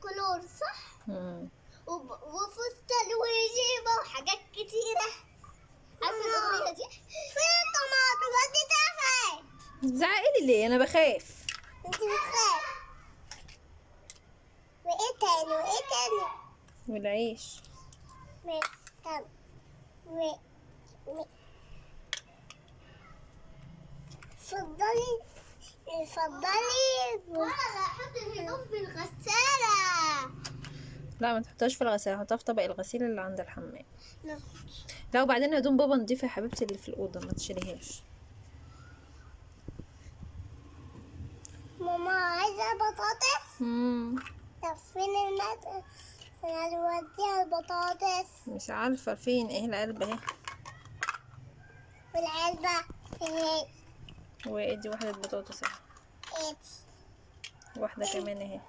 Speaker 1: كلور صح؟ وفستان وجيبة وحاجات كتيرة. عارفة الأغنية دي؟ فين الطماطم؟ وديتها فين؟
Speaker 2: بتزعقي لي ليه؟ انا بخاف.
Speaker 1: انت بتخاف. وايه تاني؟
Speaker 2: والعيش.
Speaker 1: اتفضلي. ولا حط الهدوم في الغسالة.
Speaker 2: لا ما تحطهاش في الغسالة، حطها في طبق الغسيل اللي عند الحمام.
Speaker 1: لا.
Speaker 2: لا وبعدين هدوم بابا نضيفة يا حبيبتي اللي في الأوضة ما تشيليهاش.
Speaker 1: ماما عايزة بطاطس. طب فين المدرسة؟ انا هوديها البطاطس.
Speaker 2: مش عارفة فين. ايه العلبة اهي.
Speaker 1: والعلبة اهي.
Speaker 2: وادي واحدة بطاطس اهي.
Speaker 1: ايه
Speaker 2: واحدة كمان اهي.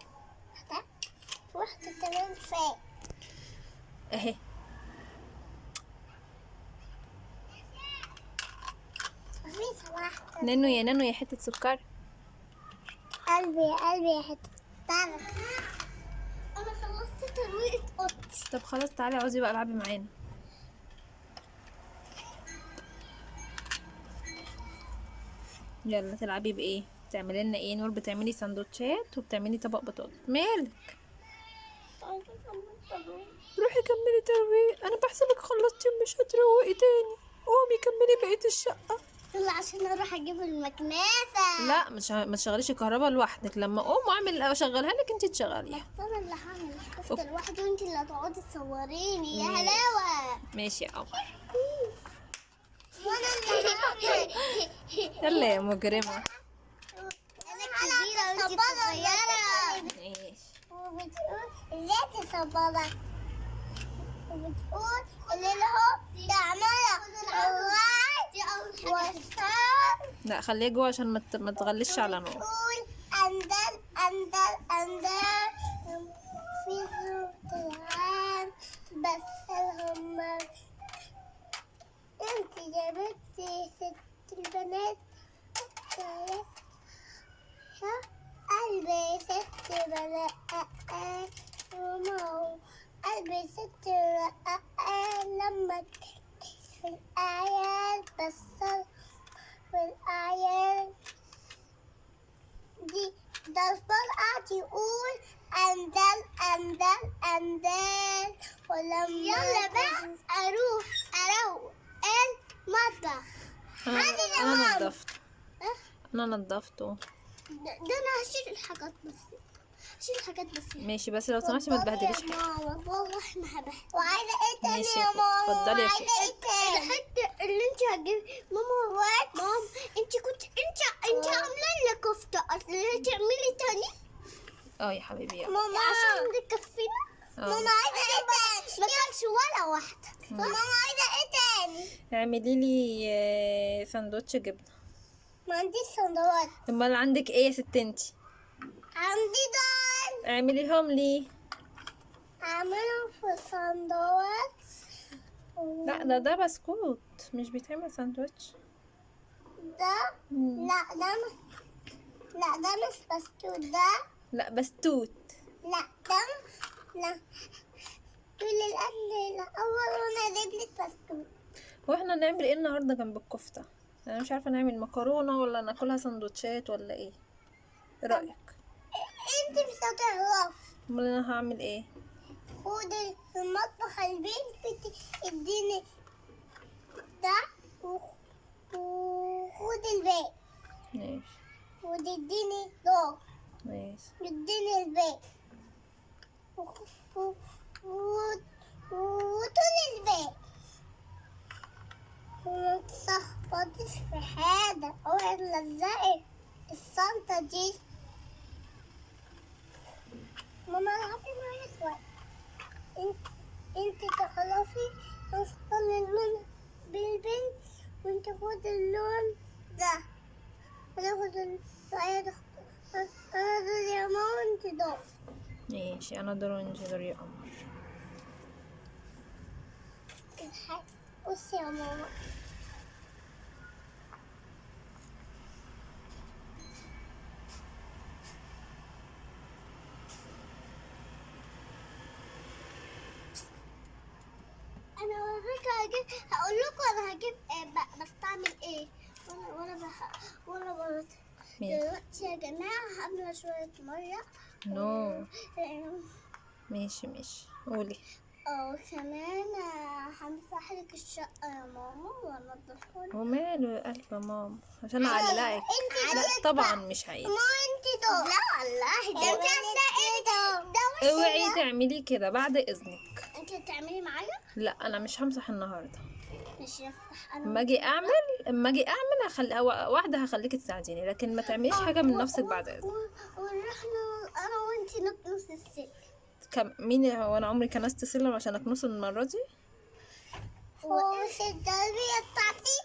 Speaker 1: واحدة كمان فين؟
Speaker 2: اهي. نانو يا نانو يا حتة سكر.
Speaker 1: قلبي يا حتة. تعالى. انا خلصت ترويقة اوضتي.
Speaker 2: طب خلاص تعالي عاوزي بقى العبي معانا. يلا تلعبي بايه؟ بتعملي لنا ايه؟ نور بتعملي سندوتشات وبتعملي طبق بطاطس. مالك؟ روحي كملي ترويق. انا بحسبك خلصتي ومش هتروقي تاني. قومي كملي بقية الشقة.
Speaker 1: يلا عشان اروح اجيب المكنسة.
Speaker 2: لا ما تشغليش الكهرباء لوحدك. لما اقوم واعمل اشغلها لك انت تشغليها.
Speaker 1: بس انا اللي هعمل الكفتة لوحدي وانت اللي هتقعدي تصوريني يا هلاوة.
Speaker 2: ماشي يا قمر.
Speaker 1: وانا اللي هعمل.
Speaker 2: يلا يا مجرمة.
Speaker 1: انا كبيرة وانت صغيرة.
Speaker 2: ماشي.
Speaker 1: وبتقول ازاي تصبرها، وبتقول اللي هو تعملها الغاية والصار.
Speaker 2: لا خليها جوه عشان ما تغلسش على نور.
Speaker 1: وبتقول عندنا أندل في صوت العام بس هم انت جابتي ست البنات قلبي ست بنات وماما قلبي ست لما تحكي في الأعياد بس في الأعياد دي ده الفرقة تقول أندل ولما يلا بقى أروح المطبخ.
Speaker 2: انا نضفته.
Speaker 1: ده أنا هشيل الحاجات بس.
Speaker 2: ماشي، بس لو سمحتي ما تبهدليش حاجه.
Speaker 1: ماما والله ما هبهدل. وعايزة ايه تاني
Speaker 2: ماشي
Speaker 1: يا
Speaker 2: يا
Speaker 1: ماما؟
Speaker 2: اتفضلي يا
Speaker 1: وعايزة ايه تاني؟ الحتة اللي انت هتجيبي ماما انت كنت انت عاملة لنا كفتة اصل هتعملي تاني؟
Speaker 2: اه يا حبيبي يلا.
Speaker 1: ماما عشان دي تكفينا. ماما عايزة ايه تاني؟ ما كانش ولا واحدة. ماما عايزة ايه تاني؟
Speaker 2: اعملي لي سندوتش جبنه.
Speaker 1: ما عنديش سندوتش.
Speaker 2: امال عندك ايه يا ست انتي؟
Speaker 1: عندي دول.
Speaker 2: اعمليهم لي.
Speaker 1: اعملهم في سندوتش.
Speaker 2: لا ده بسكوت مش بيتعمل ساندوتش.
Speaker 1: ده لا ده مش بسكوت ده.
Speaker 2: لا بستوت.
Speaker 1: لا طول الأكل الأول وأنا أجيب لك بسكوت.
Speaker 2: واحنا نعمل ايه النهارده جنب الكفته؟ انا مش عارفه نعمل مكرونه ولا ناكلها سندوتشات ولا ايه رايك؟
Speaker 1: أنت مش هتعرفي.
Speaker 2: امال انا هعمل ايه؟
Speaker 1: خدي في المطبخ البيت اديني ده وخدي الباقي.
Speaker 2: ماشي
Speaker 1: وتديني ده
Speaker 2: ماشي.
Speaker 1: وتديني الباقي وطول الباقي وما تسخبطيش في حاجة اوعي تلزقي الصنطة دي. ماما العبي معايا شوية. انت تخلصي تختاري اللون بالبنت وانت خدي اللون ده وناخد انا دول يا ماما انت دول.
Speaker 2: ماشي انا دور وانت دور يا قمر.
Speaker 1: بصي يا ماما انا هقول لكم انا هجيب بستعمل ايه وانا دلوقتي يا جماعه هعمل شويه ميه.
Speaker 2: نو ماشي قولي.
Speaker 1: كمان همسح لك الشقه يا ماما وانضفها لك.
Speaker 2: وماله يا قلب ماما عشان اعلقك؟ لا طبعا مش عايز.
Speaker 1: ما انت دول. لا والله ده انت ده
Speaker 2: اوعي تعملي كده بعد اذنك.
Speaker 1: انت هتعملي معايا؟
Speaker 2: لا انا مش همسح النهارده.
Speaker 1: مش يفتح انا
Speaker 2: اما اجي اعمل هخلي واحده هخليكي تساعديني لكن ما تعمليش حاجه من نفسك بعد اذنك.
Speaker 1: ورحنا انا وانتي نكنس السلم.
Speaker 2: مين هو انا عمري كنست سلم عشان اكنسه المره دي؟
Speaker 1: وش التربية بتاعتي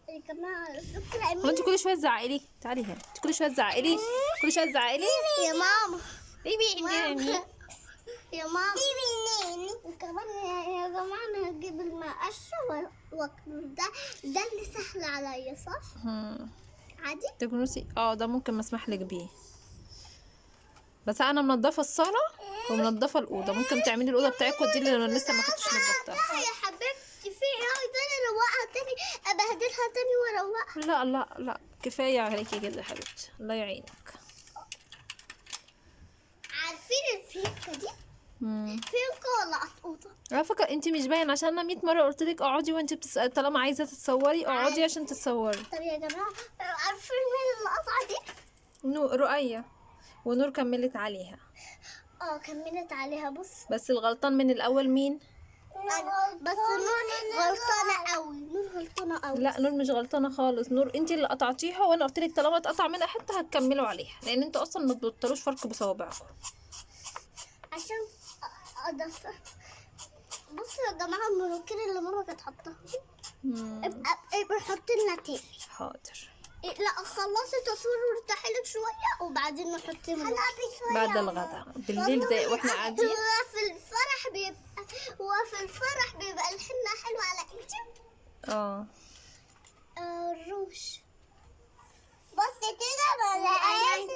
Speaker 1: يا جماعة فكرة
Speaker 2: هو انت كل شويه تزعقلي؟ تعالي هنا انت كل شويه تزعقلي
Speaker 1: يا ماما
Speaker 2: بيبي
Speaker 1: يا ماما وكمان يا جماعة انا هجيب المقشة واكنس ده اللي سهل عليا صح؟ عادي؟
Speaker 2: تكنسي ده ممكن مسمح لك بيه بس انا منضفه الصاله ومنضفه الاوضه. ممكن تعملي الاوضه بتاعتكم دي اللي انا لسه ما كنتش نضفتها.
Speaker 1: يا حبيبتي في ايه تاني اروقها تاني ابهدلها تاني واروقها.
Speaker 2: لا كفايه عليكي كده يا حبيبتي الله يعينك.
Speaker 1: عارفين الفينكه دي؟ فينكه ولا قطقوطه؟
Speaker 2: على فكره انت مش باين عشان انا 100 مره قلت لك اقعدي وانت طالما عايزه تتصوري اقعدي عشان تتصوري.
Speaker 1: طب يا جماعه عارفين مين اللي قطعه دي؟
Speaker 2: رؤية ونور كملت عليها.
Speaker 1: كملت عليها.
Speaker 2: بس الغلطان من الاول مين؟
Speaker 1: بس نور غلطانه قوي.
Speaker 2: لا نور مش غلطانه خالص. نور انت اللي قطعتيها وانا قلت لك طالما اتقطع منها حته هتكملوا عليها لان انتوا اصلا ما بتبطلوش فرق بصوابعكم
Speaker 1: عشان اضف. بصوا يا جماعه المنوكير اللي ماما كانت حاطاها ابقى حط لنا تاني.
Speaker 2: حاضر.
Speaker 1: لا خلصي تصوير وارتاحي لك شويه وبعدين نحط ملوخيه
Speaker 2: بعد الغداء بالليل زي واحنا قاعدين.
Speaker 1: وفي الفرح بيبقى الحنه حلوه على ايدي. الروش بص كده بلاقي.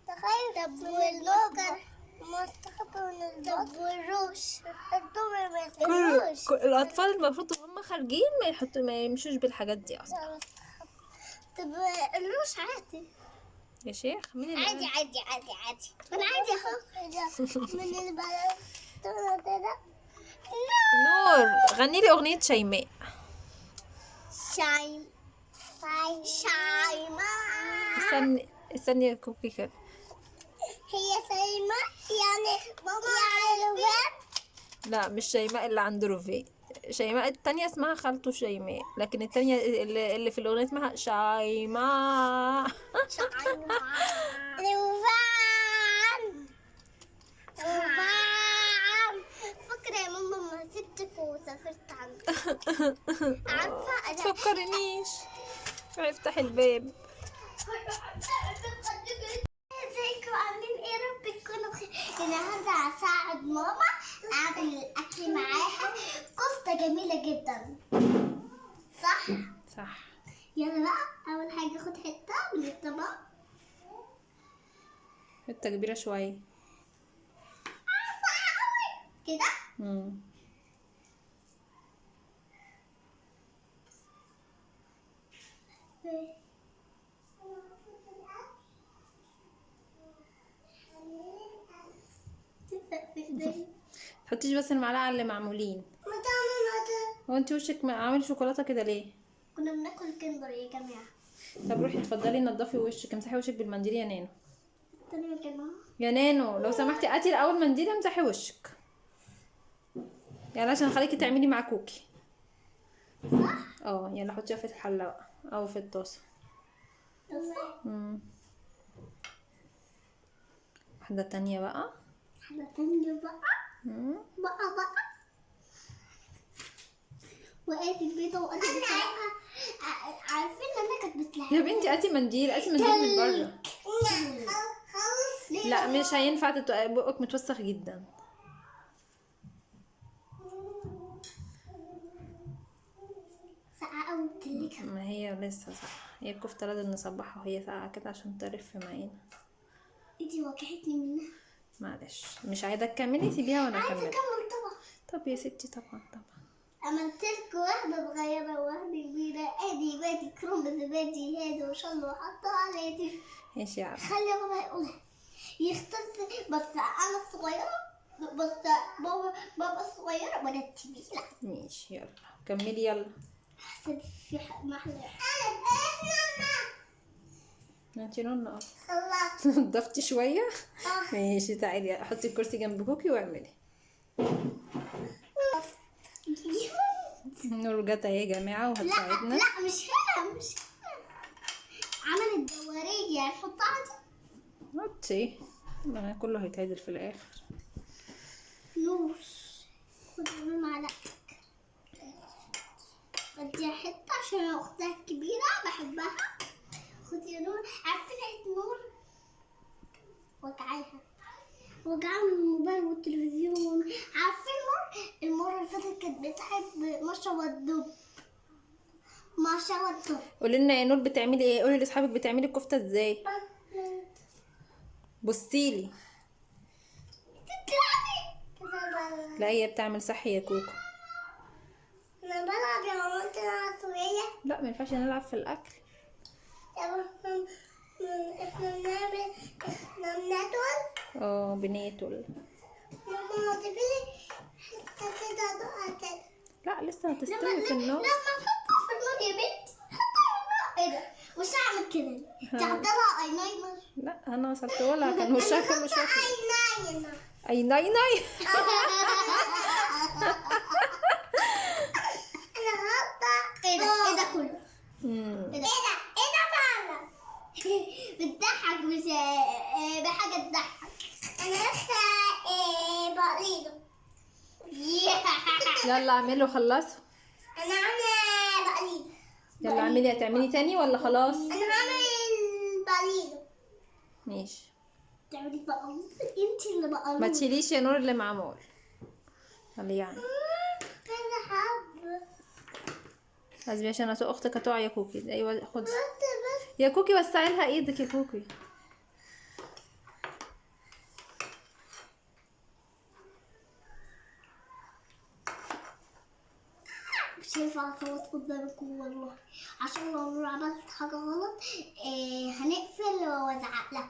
Speaker 1: تخيل. طب واللوجر مستخبي من البط. طب والروش الروش.
Speaker 2: الاطفال المفروض وهم خارجين ما يمشوش بالحاجات دي اصلا.
Speaker 1: طب الروش عادي
Speaker 2: يا شيخ مين اللي
Speaker 1: عادي عادي عادي عادي. انا عادي اهو من البلد كده.
Speaker 2: نور غني لي اغنيه شيماء.
Speaker 1: شيماء
Speaker 2: استني يا كوكي كده.
Speaker 1: هي شيماء يعني ماما على الواد.
Speaker 2: لا مش شيماء اللي عند روفي، شيماء التانية اسمها خالته شيماء، لكن التانية اللي في الأغنية اسمها شيماء.
Speaker 1: روفان فاكرة يا ماما ما سبتك وسافرت عندك. عارفة أنا
Speaker 2: تفكرنيش. افتح الباب.
Speaker 1: ازيكم عاملين ايه؟ رب تكونوا بخير. النهارده هساعد ماما اعمل الاكل معاها. كفتة جميلة جدا صح؟
Speaker 2: صح.
Speaker 1: يلا بقى اول حاجة خد حتة من الطبق.
Speaker 2: حتة كبيرة شوية
Speaker 1: كده.
Speaker 2: تحطيش بس المعلقة اللي معمولين. هو انت وشك عامل شوكولاتة كده ليه؟
Speaker 1: كنا بناكل كندر يا جماعة.
Speaker 2: طب روحي اتفضلي نضفي وشك، امسحي وشك بالمنديل يا نانو.
Speaker 1: تاني يا جماعة.
Speaker 2: يا نانو لو سمحتي هاتي الاول منديل امسحي وشك يلا عشان خليكي تعملي مع كوكي. يلا حطيها في الحلة بقى او في الطاسة. واحدة تانية بقى.
Speaker 1: بقى وقالت البيضة وقالت بصراحة عارفين انها كانت بتلعب.
Speaker 2: يا بنتي هاتي منديل من بره.
Speaker 1: خلص.
Speaker 2: لا مش هينفع بقك متوسخ جدا.
Speaker 1: ساقعة وبتلكها.
Speaker 2: ما هي لسه ساقعة، هي الكفتة لازم نصبحها وهي ساقعة كده عشان ترف معانا.
Speaker 1: انتي وجعتني منها.
Speaker 2: معلش مش عايزة تكملي سيبيها وانا
Speaker 1: عايزة
Speaker 2: اكمل.
Speaker 1: اكمل طبعا.
Speaker 2: طب يا ستي طبعا.
Speaker 1: عملت لكم واحدة صغيرة وواحدة كبيرة. ادي بادي كروم بادي هادي وان شاء الله حطها على يدي.
Speaker 2: ماشي يا عم.
Speaker 1: خلي بابا يقولها يختار. بس انا الصغيرة بس بابا الصغيرة وانا الكبيرة.
Speaker 2: ماشي يلا كملي يلا.
Speaker 1: حسيت في محلى.
Speaker 2: انت نونا
Speaker 1: خلصت.
Speaker 2: نضفتي شوية. ماشي تعالي حطي الكرسي جنب كوكي واعملي. نور جت اهي يا جماعة وهتساعدنا.
Speaker 1: لا مش هنا عملت دورية نحطها دي.
Speaker 2: حطي انا كله هيتعدل في الاخر.
Speaker 1: نور خد معلقتك. بديها حتة عشان اختها الكبيرة بحبها. خد يا نور. عارفين عيد نور وجعها من الموبايل والتلفزيون. عارفين المرة اللي فاتت كانت بتحب مشروب الدب.
Speaker 2: قولي لنا يا نور بتعملي ايه؟ قولي لاصحابك بتعملي الكفتة ازاي. بصيلي. لا هي بتعمل صح يا كوكو.
Speaker 1: انا بلعب يا ماما. انت بتلعب سورية.
Speaker 2: لا ما ينفعش نلعب في الاكل.
Speaker 1: احنا
Speaker 2: بناكل.
Speaker 1: ماما تبيلي حتة كده ادوقها كده.
Speaker 2: لا لسه هتستوي في النار.
Speaker 1: لما نحطها في النار يا بنت حطها في النار. ايه ده؟ وش اعمل كده؟ تعدلها ايلاينر.
Speaker 2: لا انا وصلته لها كان وشها كان مش واكل. اي ناي
Speaker 1: انا غلطة. ايه ده كله؟ ايه ده بقى؟ بتضحك مش بحاجة تضحك. انا لسه بقليده.
Speaker 2: يلا اعملوا خلصوا.
Speaker 1: انا عامله بقليد.
Speaker 2: يلا اعملي. هتعملي تاني ولا خلاص؟
Speaker 1: انا هعمل بالينو.
Speaker 2: ماشي.
Speaker 1: تعملي بقى انت اللي بقى.
Speaker 2: ما تشيليش يا نور اللي معمول. يلا يعني
Speaker 1: انا حابه
Speaker 2: لازم عشان اختك هتقع يا كوكي. ايوه خدي
Speaker 1: بس
Speaker 2: يا كوكي، وسعي لها ايدك يا كوكي.
Speaker 1: مش هينفع اصوت قدامكم والله، عشان لو نور عملت حاجه غلط هنقفل وازعق لها.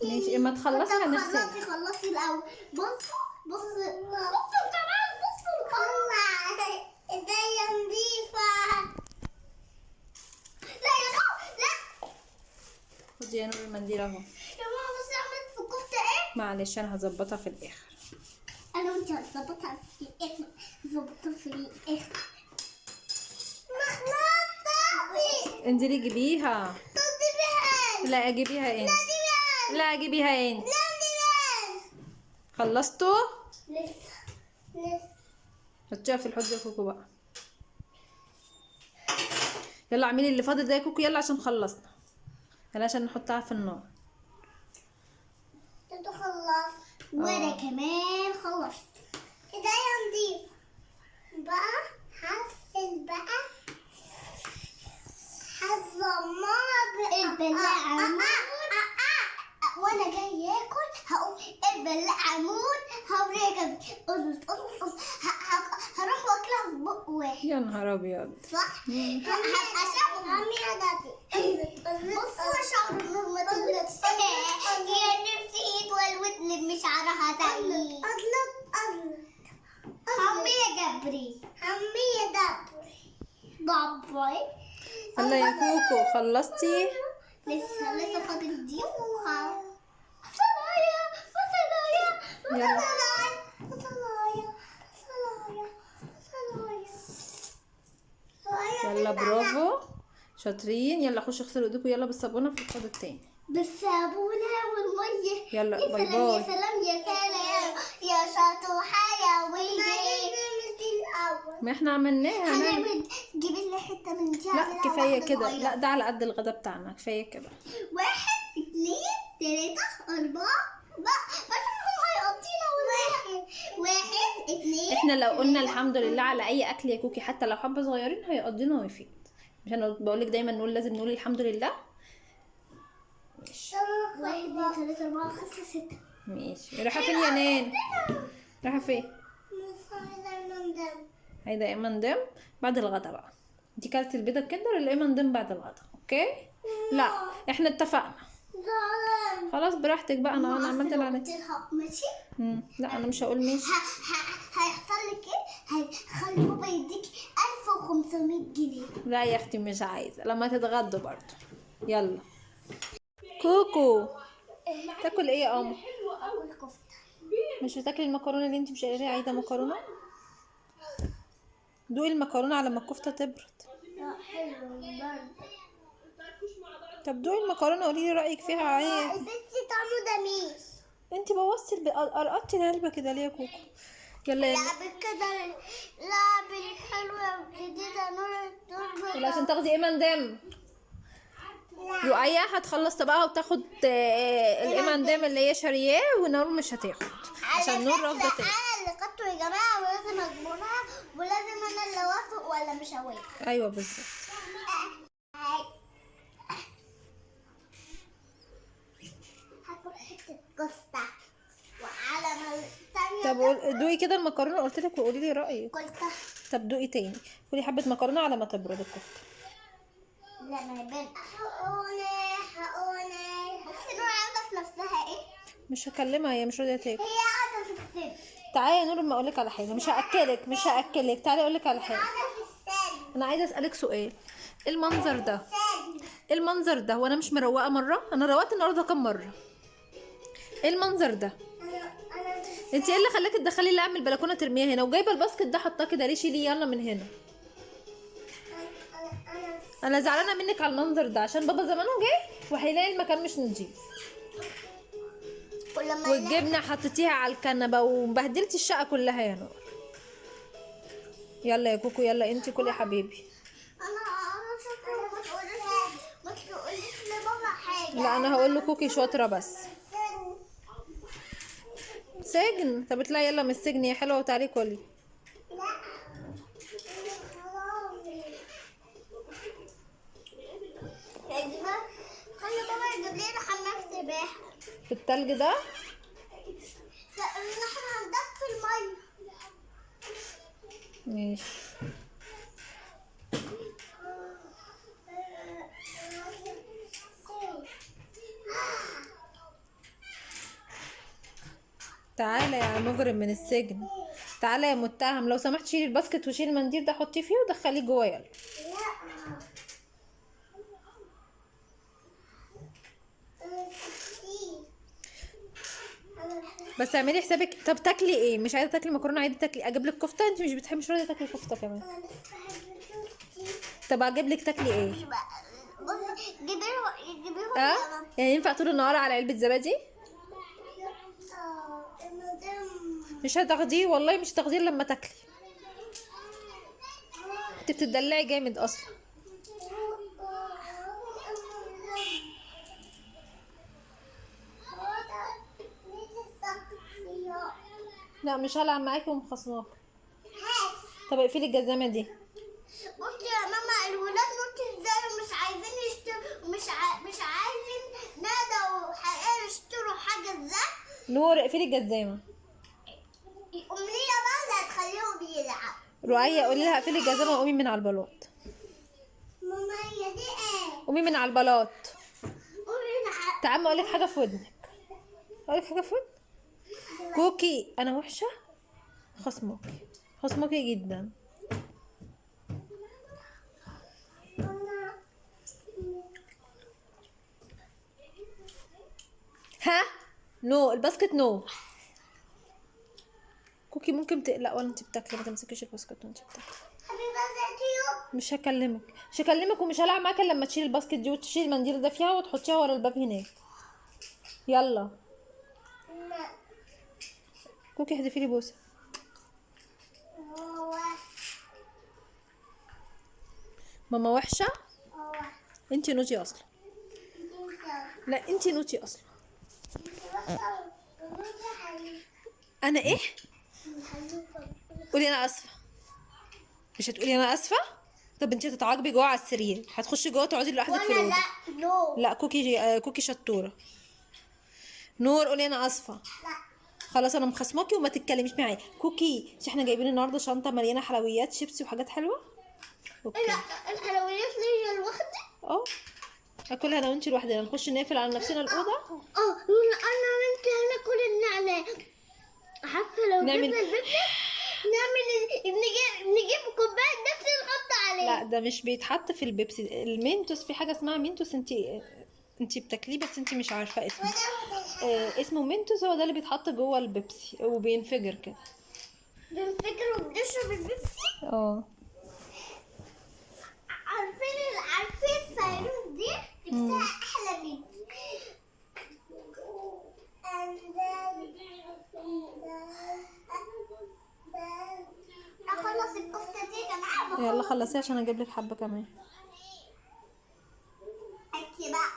Speaker 2: ماشي اما تخلصي هنغسل.
Speaker 1: خلصي الاول. بصوا كمان بصوا. الله ايديا نضيفه. لا يا لا
Speaker 2: خدي يا نور المنديل اهو.
Speaker 1: يا ماما بصي عملت في الكفته ايه.
Speaker 2: معلش انا هظبطها في الاخر.
Speaker 1: انا وانت هنظبطها في الاخر. نظبطها في الاخر. مخنطه.
Speaker 2: انزلي جيبيها. لا اجيبيها انت. لا اجيبيها انت. خلصتوا؟
Speaker 1: لسه.
Speaker 2: حطيها في الحوض يا كوكو بقى. يلا اعملي اللي فاضل ده يا كوكو يلا عشان خلصنا. يلا عشان نحطها في النار.
Speaker 1: انت خلصت وانا كمان خلصت. ايديا نضيف بقى. هغسل بقى. هظبط البلاعة وانا جاي اكل هقوم البلاعة عمود هوريك هروح واكلها في بق واحد.
Speaker 2: يا نهار ابيض.
Speaker 1: صح؟ بصوا شعر النور ما تغلطش. يا نفسي يتولد بشعرها تاني. عمي يا جبري. عمي يا دبري.
Speaker 2: يلا يا كوكو خلصتي؟
Speaker 1: لسه فاضل دي.
Speaker 2: يلا يلا برافو شاطرين. يلا خشوا اغسلوا ايديكم يلا بالصابونه في الحوض التاني.
Speaker 1: بالصابونة والمية.
Speaker 2: يلا
Speaker 1: يا
Speaker 2: باي
Speaker 1: سلام يا
Speaker 2: باي.
Speaker 1: سلام يا سلام يا شطوحة يا ويلي.
Speaker 2: ما احنا عملناها.
Speaker 1: هنعمل جيب لنا حتة من دي.
Speaker 2: لا كفايه كده. لا ده على قد الغدا بتاعنا كفايه كده.
Speaker 1: 1 2 3 4 بشوفهم هيقضينا ولا 1 2.
Speaker 2: احنا لو قلنا الحمد لله على اي اكل يا كوكي حتى لو حبه صغيرين هيقضينا ويفيد. مش انا بقولك دايما نقول لازم نقول الحمد لله. ماشي
Speaker 1: 1 2 3 4 5 6.
Speaker 2: ماشي. رايحه فين يا نان؟ رايحه فين؟ هيدا ايمن دم بعد الغدا بقى. انتي كلتي البيضه الكندر اللي ايمن دم بعد الغدا. اوكي لا احنا اتفقنا. خلاص براحتك بقى. انا عملت اللي عليا.
Speaker 1: ماشي.
Speaker 2: لا انا مش هقول ماشي.
Speaker 1: هيحصل لك ايه؟ هيخلي بابا يديك 1500 جنيه.
Speaker 2: لا يا اختي مش عايزه لما تتغدوا برضه. يلا كوكو تاكل ايه يا قمر؟
Speaker 1: اكل كفته.
Speaker 2: مش بتاكلي المكرونه اللي انت مش قايله عايزه مكرونه؟ دوقي المكرونه على ما الكفته تبرد.
Speaker 1: لا حلو برد.
Speaker 2: طب دوقي المكرونه قولي لي رايك فيها ايه.
Speaker 1: البيتزا طعمه جميل.
Speaker 2: انت بوظتي قرقطتي العلبه كده ليه يا كوكو؟ يلا يلا
Speaker 1: لعبة كده. لعبة حلوة جديدة نور
Speaker 2: يلا عشان تاخدي ايمن دم. رؤية هتخلص طبقها وتاخد الايمن دم اللي هي شارياه ونور مش هتاخد عشان نور رافضه تاخد.
Speaker 1: انا اللي قدته يا جماعة ولازم اجبرها ولازم انا اللي اوافق ولا مش هوافق.
Speaker 2: ايوه بالظبط.
Speaker 1: هاكل حتة كفتة وعلى ما الثانية.
Speaker 2: طب دوقي كده المكرونه قلت لك وقولي لي رايك.
Speaker 1: قلتها.
Speaker 2: طب دوقي تاني. كلي حبه مكرونه على ما تبرد الكفته.
Speaker 1: لا ما يبان. حقوني بس نور عاوزة في نفسها ايه؟
Speaker 2: مش هكلمها هي مش راضيه تاكل.
Speaker 1: هي قاعدة في السن.
Speaker 2: تعالي يا نور ما اقولك على حاجه. مش هاكلك تعالي اقولك على حاجه.
Speaker 1: قاعدة في السن.
Speaker 2: انا عايزه اسالك سؤال. المنظر ده وانا مش مروقه مره. انا روقت النهارده كام مره. ايه المنظر ده؟ انت ايه اللي خلاكي تدخلي اللعب من البلكونه ترميها هنا وجايبه الباسكت ده حطاه كده ليه؟ شيلي يلا من هنا. انا زعلانه منك على المنظر ده عشان بابا زمانه جه وهيلاقي المكان مش نضيف. والجبنه حطيتيها على الكنبه وبهدلتي الشقه كلها يا نور. يلا يا كوكو، يلا انت كل يا حبيبي.
Speaker 1: انا شاطره، ما تقوليش لبابا حاجه.
Speaker 2: لا انا هقول له كوكي شاطره بس. سجن؟ طب اطلعي يلا من السجن يا حلوه وتعالي كلي.
Speaker 1: لا خلي بابا يجيب لنا حمام سباحه
Speaker 2: في التلج ده؟
Speaker 1: لان احنا هندفي الميه.
Speaker 2: ماشي. تعالى يا مجرم من السجن، تعالى يا متهم، لو سمحت شيلي الباسكت وشيلي المنديل ده حطيه فيه ودخليه جوه يلا. بس اعملي حسابك. طب تاكلي ايه؟ مش عايزه تاكلي مكرونه عادي تاكلي؟ اجيب لك كفته؟ انت مش بتحبي، مش راضيه تاكلي كفته كمان. طب اجيب لك تاكلي ايه؟
Speaker 1: بصي جيبيهم
Speaker 2: اه يعني ينفع طول النهار على علبه زبادي؟ مش هتاخديه والله، مش هتاخديه لما تاكلي. انت بتدلعي جامد اصلا. لا مش هلعب معاكي ومخصماكي. طب اقفلي الجزامه دي.
Speaker 1: بصي يا ماما، الولاد نوتي ازاي ومش عايزين يشتروا، مش عايزين نادوا حقيقة يشتروا حاجة ازاي.
Speaker 2: نور اقفلي الجزامه.
Speaker 1: أمنية بقى اللي هتخليهم يلعبوا.
Speaker 2: رؤية قولي لها اقفلي الجزامه وقومي من على البلاط.
Speaker 1: ماما هي دي ايه؟
Speaker 2: قومي من على البلاط.
Speaker 1: قولي لها.
Speaker 2: تعالي اقول لك حاجه في ودنك. اقول لك حاجه في ودنك. كوكي انا وحشه، خصماكي جدا. ها نو الباسكت نو. كوكي ممكن تقلق ولا انت بتاكلي؟ ما تمسكيش الباسكت وانت بتاكلي. مش هكلمك ومش هلعب معاك الا لما تشيلي الباسكت دي وتشيلي المنديل ده فيها وتحطيها ورا الباب هناك. يلا كوكي احذفي لي بوسه. ماما وحشه؟ انت نوتي اصلا. لا انت نوتي اصلا. انا ايه؟ قولي انا اسفه. مش هتقولي انا اسفه؟ طب انت هتتعاقبي جوه على السرير، هتخشي جوه تقعدي لوحدك في الاوضه. لا كوكي شطوره. نور قولي انا اسفه.
Speaker 1: لا
Speaker 2: خلاص انا مخصماكي وما تتكلميش معايا. كوكي مش احنا جايبين النهارده شنطه مليانه حلويات شيبسي وحاجات حلوه؟ اوكي.
Speaker 1: لا الحلويات ليا لوحدي.
Speaker 2: اه اكلها انا وانتي لوحدنا، نخش نقفل على نفسنا الاوضه.
Speaker 1: انا وانت هناكل النعناع. عارفه لو
Speaker 2: نعمل-
Speaker 1: جبنا البيبسي نجيب كوبايه بيبسي نحط عليه.
Speaker 2: لا ده مش بيتحط في البيبسي. المينتوس في حاجه اسمها مينتوس، انتي بتاكليه بس انتي مش عارفه اسمه. اسمه مينتوس، هو ده اللي بيتحط جوه البيبسي وبينفجر كده.
Speaker 1: بنفكر وبنشرب البيبسي.
Speaker 2: اه
Speaker 1: عارفين الفيروز دي بتبقى احلى مني. اخلص الكفته دي يا جماعه.
Speaker 2: يلا خلصي عشان اجيب لك حبه كمان.
Speaker 1: اكي بقى.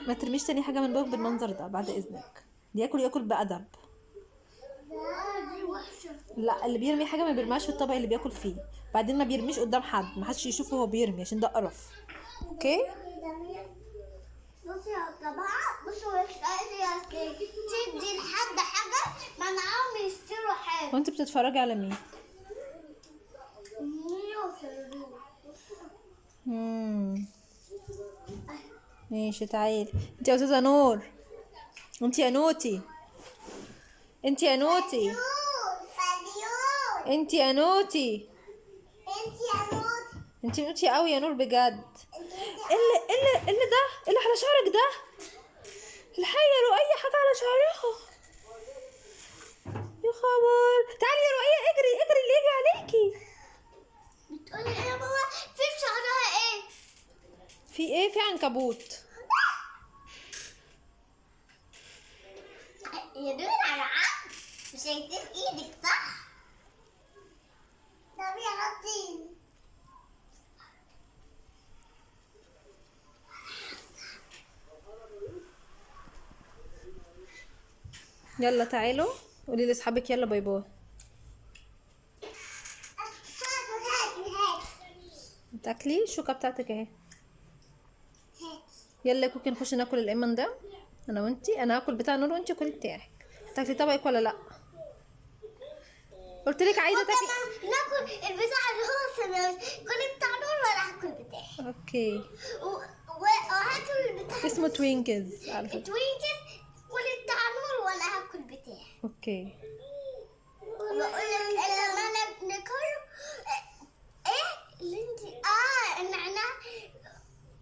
Speaker 2: ما ترميش تاني حاجه من بوك بالمنظر ده بعد اذنك. اللي ياكل بادب.
Speaker 1: دي وحشه.
Speaker 2: لا اللي بيرمي حاجه ما بيرميهاش في الطبق اللي بياكل فيه، بعدين ما بيرميش قدام حد، ما حدش يشوفه وهو بيرمي عشان ده قرف. اوكي
Speaker 1: بصي يا جماعه، بصوا مش عايزه تدي لحد حاجه منعهم يشتروا حاجه.
Speaker 2: وانت بتتفرجي على مين؟ ماشي تعالي انت يا استاذه نور. انت يا نوتي. انت يا نوتي. انت يا نوتي. انت نوتي قوي يا نور بجد. اللي ده اللي على شعرك ده. الحقيقة رؤية حاجة على شعرها. يا خبر. تعالي يا رؤية اجري اللي يجي عليكي.
Speaker 1: بتقولي ايه يا ماما؟ في شعرها ايه؟
Speaker 2: في ايه؟ في عنكبوت.
Speaker 1: يا دود على عقل مش هيسيب ايدك صح؟ طب يا لطيف
Speaker 2: يلا تعالوا قولي لاصحابك يلا باي باي. تاكلي الشوكه بتاعتك اهي. يلا يا كوكي نخش ناكل الايمن ده انا وانتي. انا هاكل بتاع نور وانتي كلي بتاعك. تاكلي طبقك ولا لا؟ قلت لك عايزه تاكلي.
Speaker 1: ناكل البتاع اللي هو السندوتش كل بتاع نور ولا هاكل بتاعي.
Speaker 2: اوكي.
Speaker 1: وهاكل البتاع
Speaker 2: اسمه توينكز على فكره.
Speaker 1: توينكس كل بتاع نور ولا هاكل بتاعي.
Speaker 2: اوكي.
Speaker 1: بقول لك لما ناكله ايه اللي انت النعناع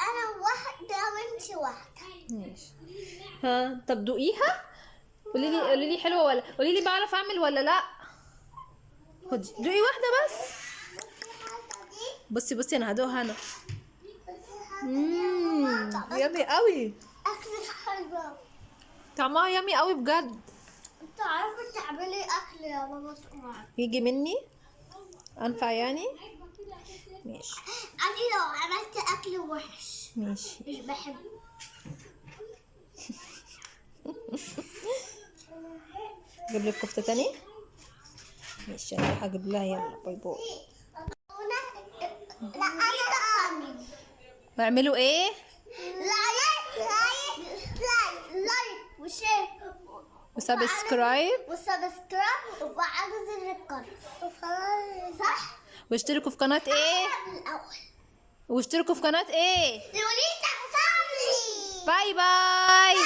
Speaker 1: انا واحده وانت واحده.
Speaker 2: ماشي. ها طب دوقيها. قولي لي حلوه ولا قولي لي بعرف اعمل ولا لا. خدي دوقي واحده بس. بصي انا هدوقها انا. يامي قوي.
Speaker 1: اكل حلوه.
Speaker 2: طعمها يامي قوي بجد.
Speaker 1: تعرفي تعملي اكل يا ماما سرعه.
Speaker 2: يجي مني انفع يعني. ماشي.
Speaker 1: عادي لو عملت اكل وحش
Speaker 2: ماشي.
Speaker 1: مش بحب.
Speaker 2: اجيب لك كفته تاني. ماشي انا هجيب لها. يلا باي باي.
Speaker 1: لا انا
Speaker 2: اعملوا ايه؟
Speaker 1: لايك وشير
Speaker 2: وسبسكرايب
Speaker 1: وفعلوا زر الجرس صح؟
Speaker 2: واشتركوا في قناه ايه؟ واشتركوا في قناه ايه؟
Speaker 1: لوليتا صبري.
Speaker 2: باي باي.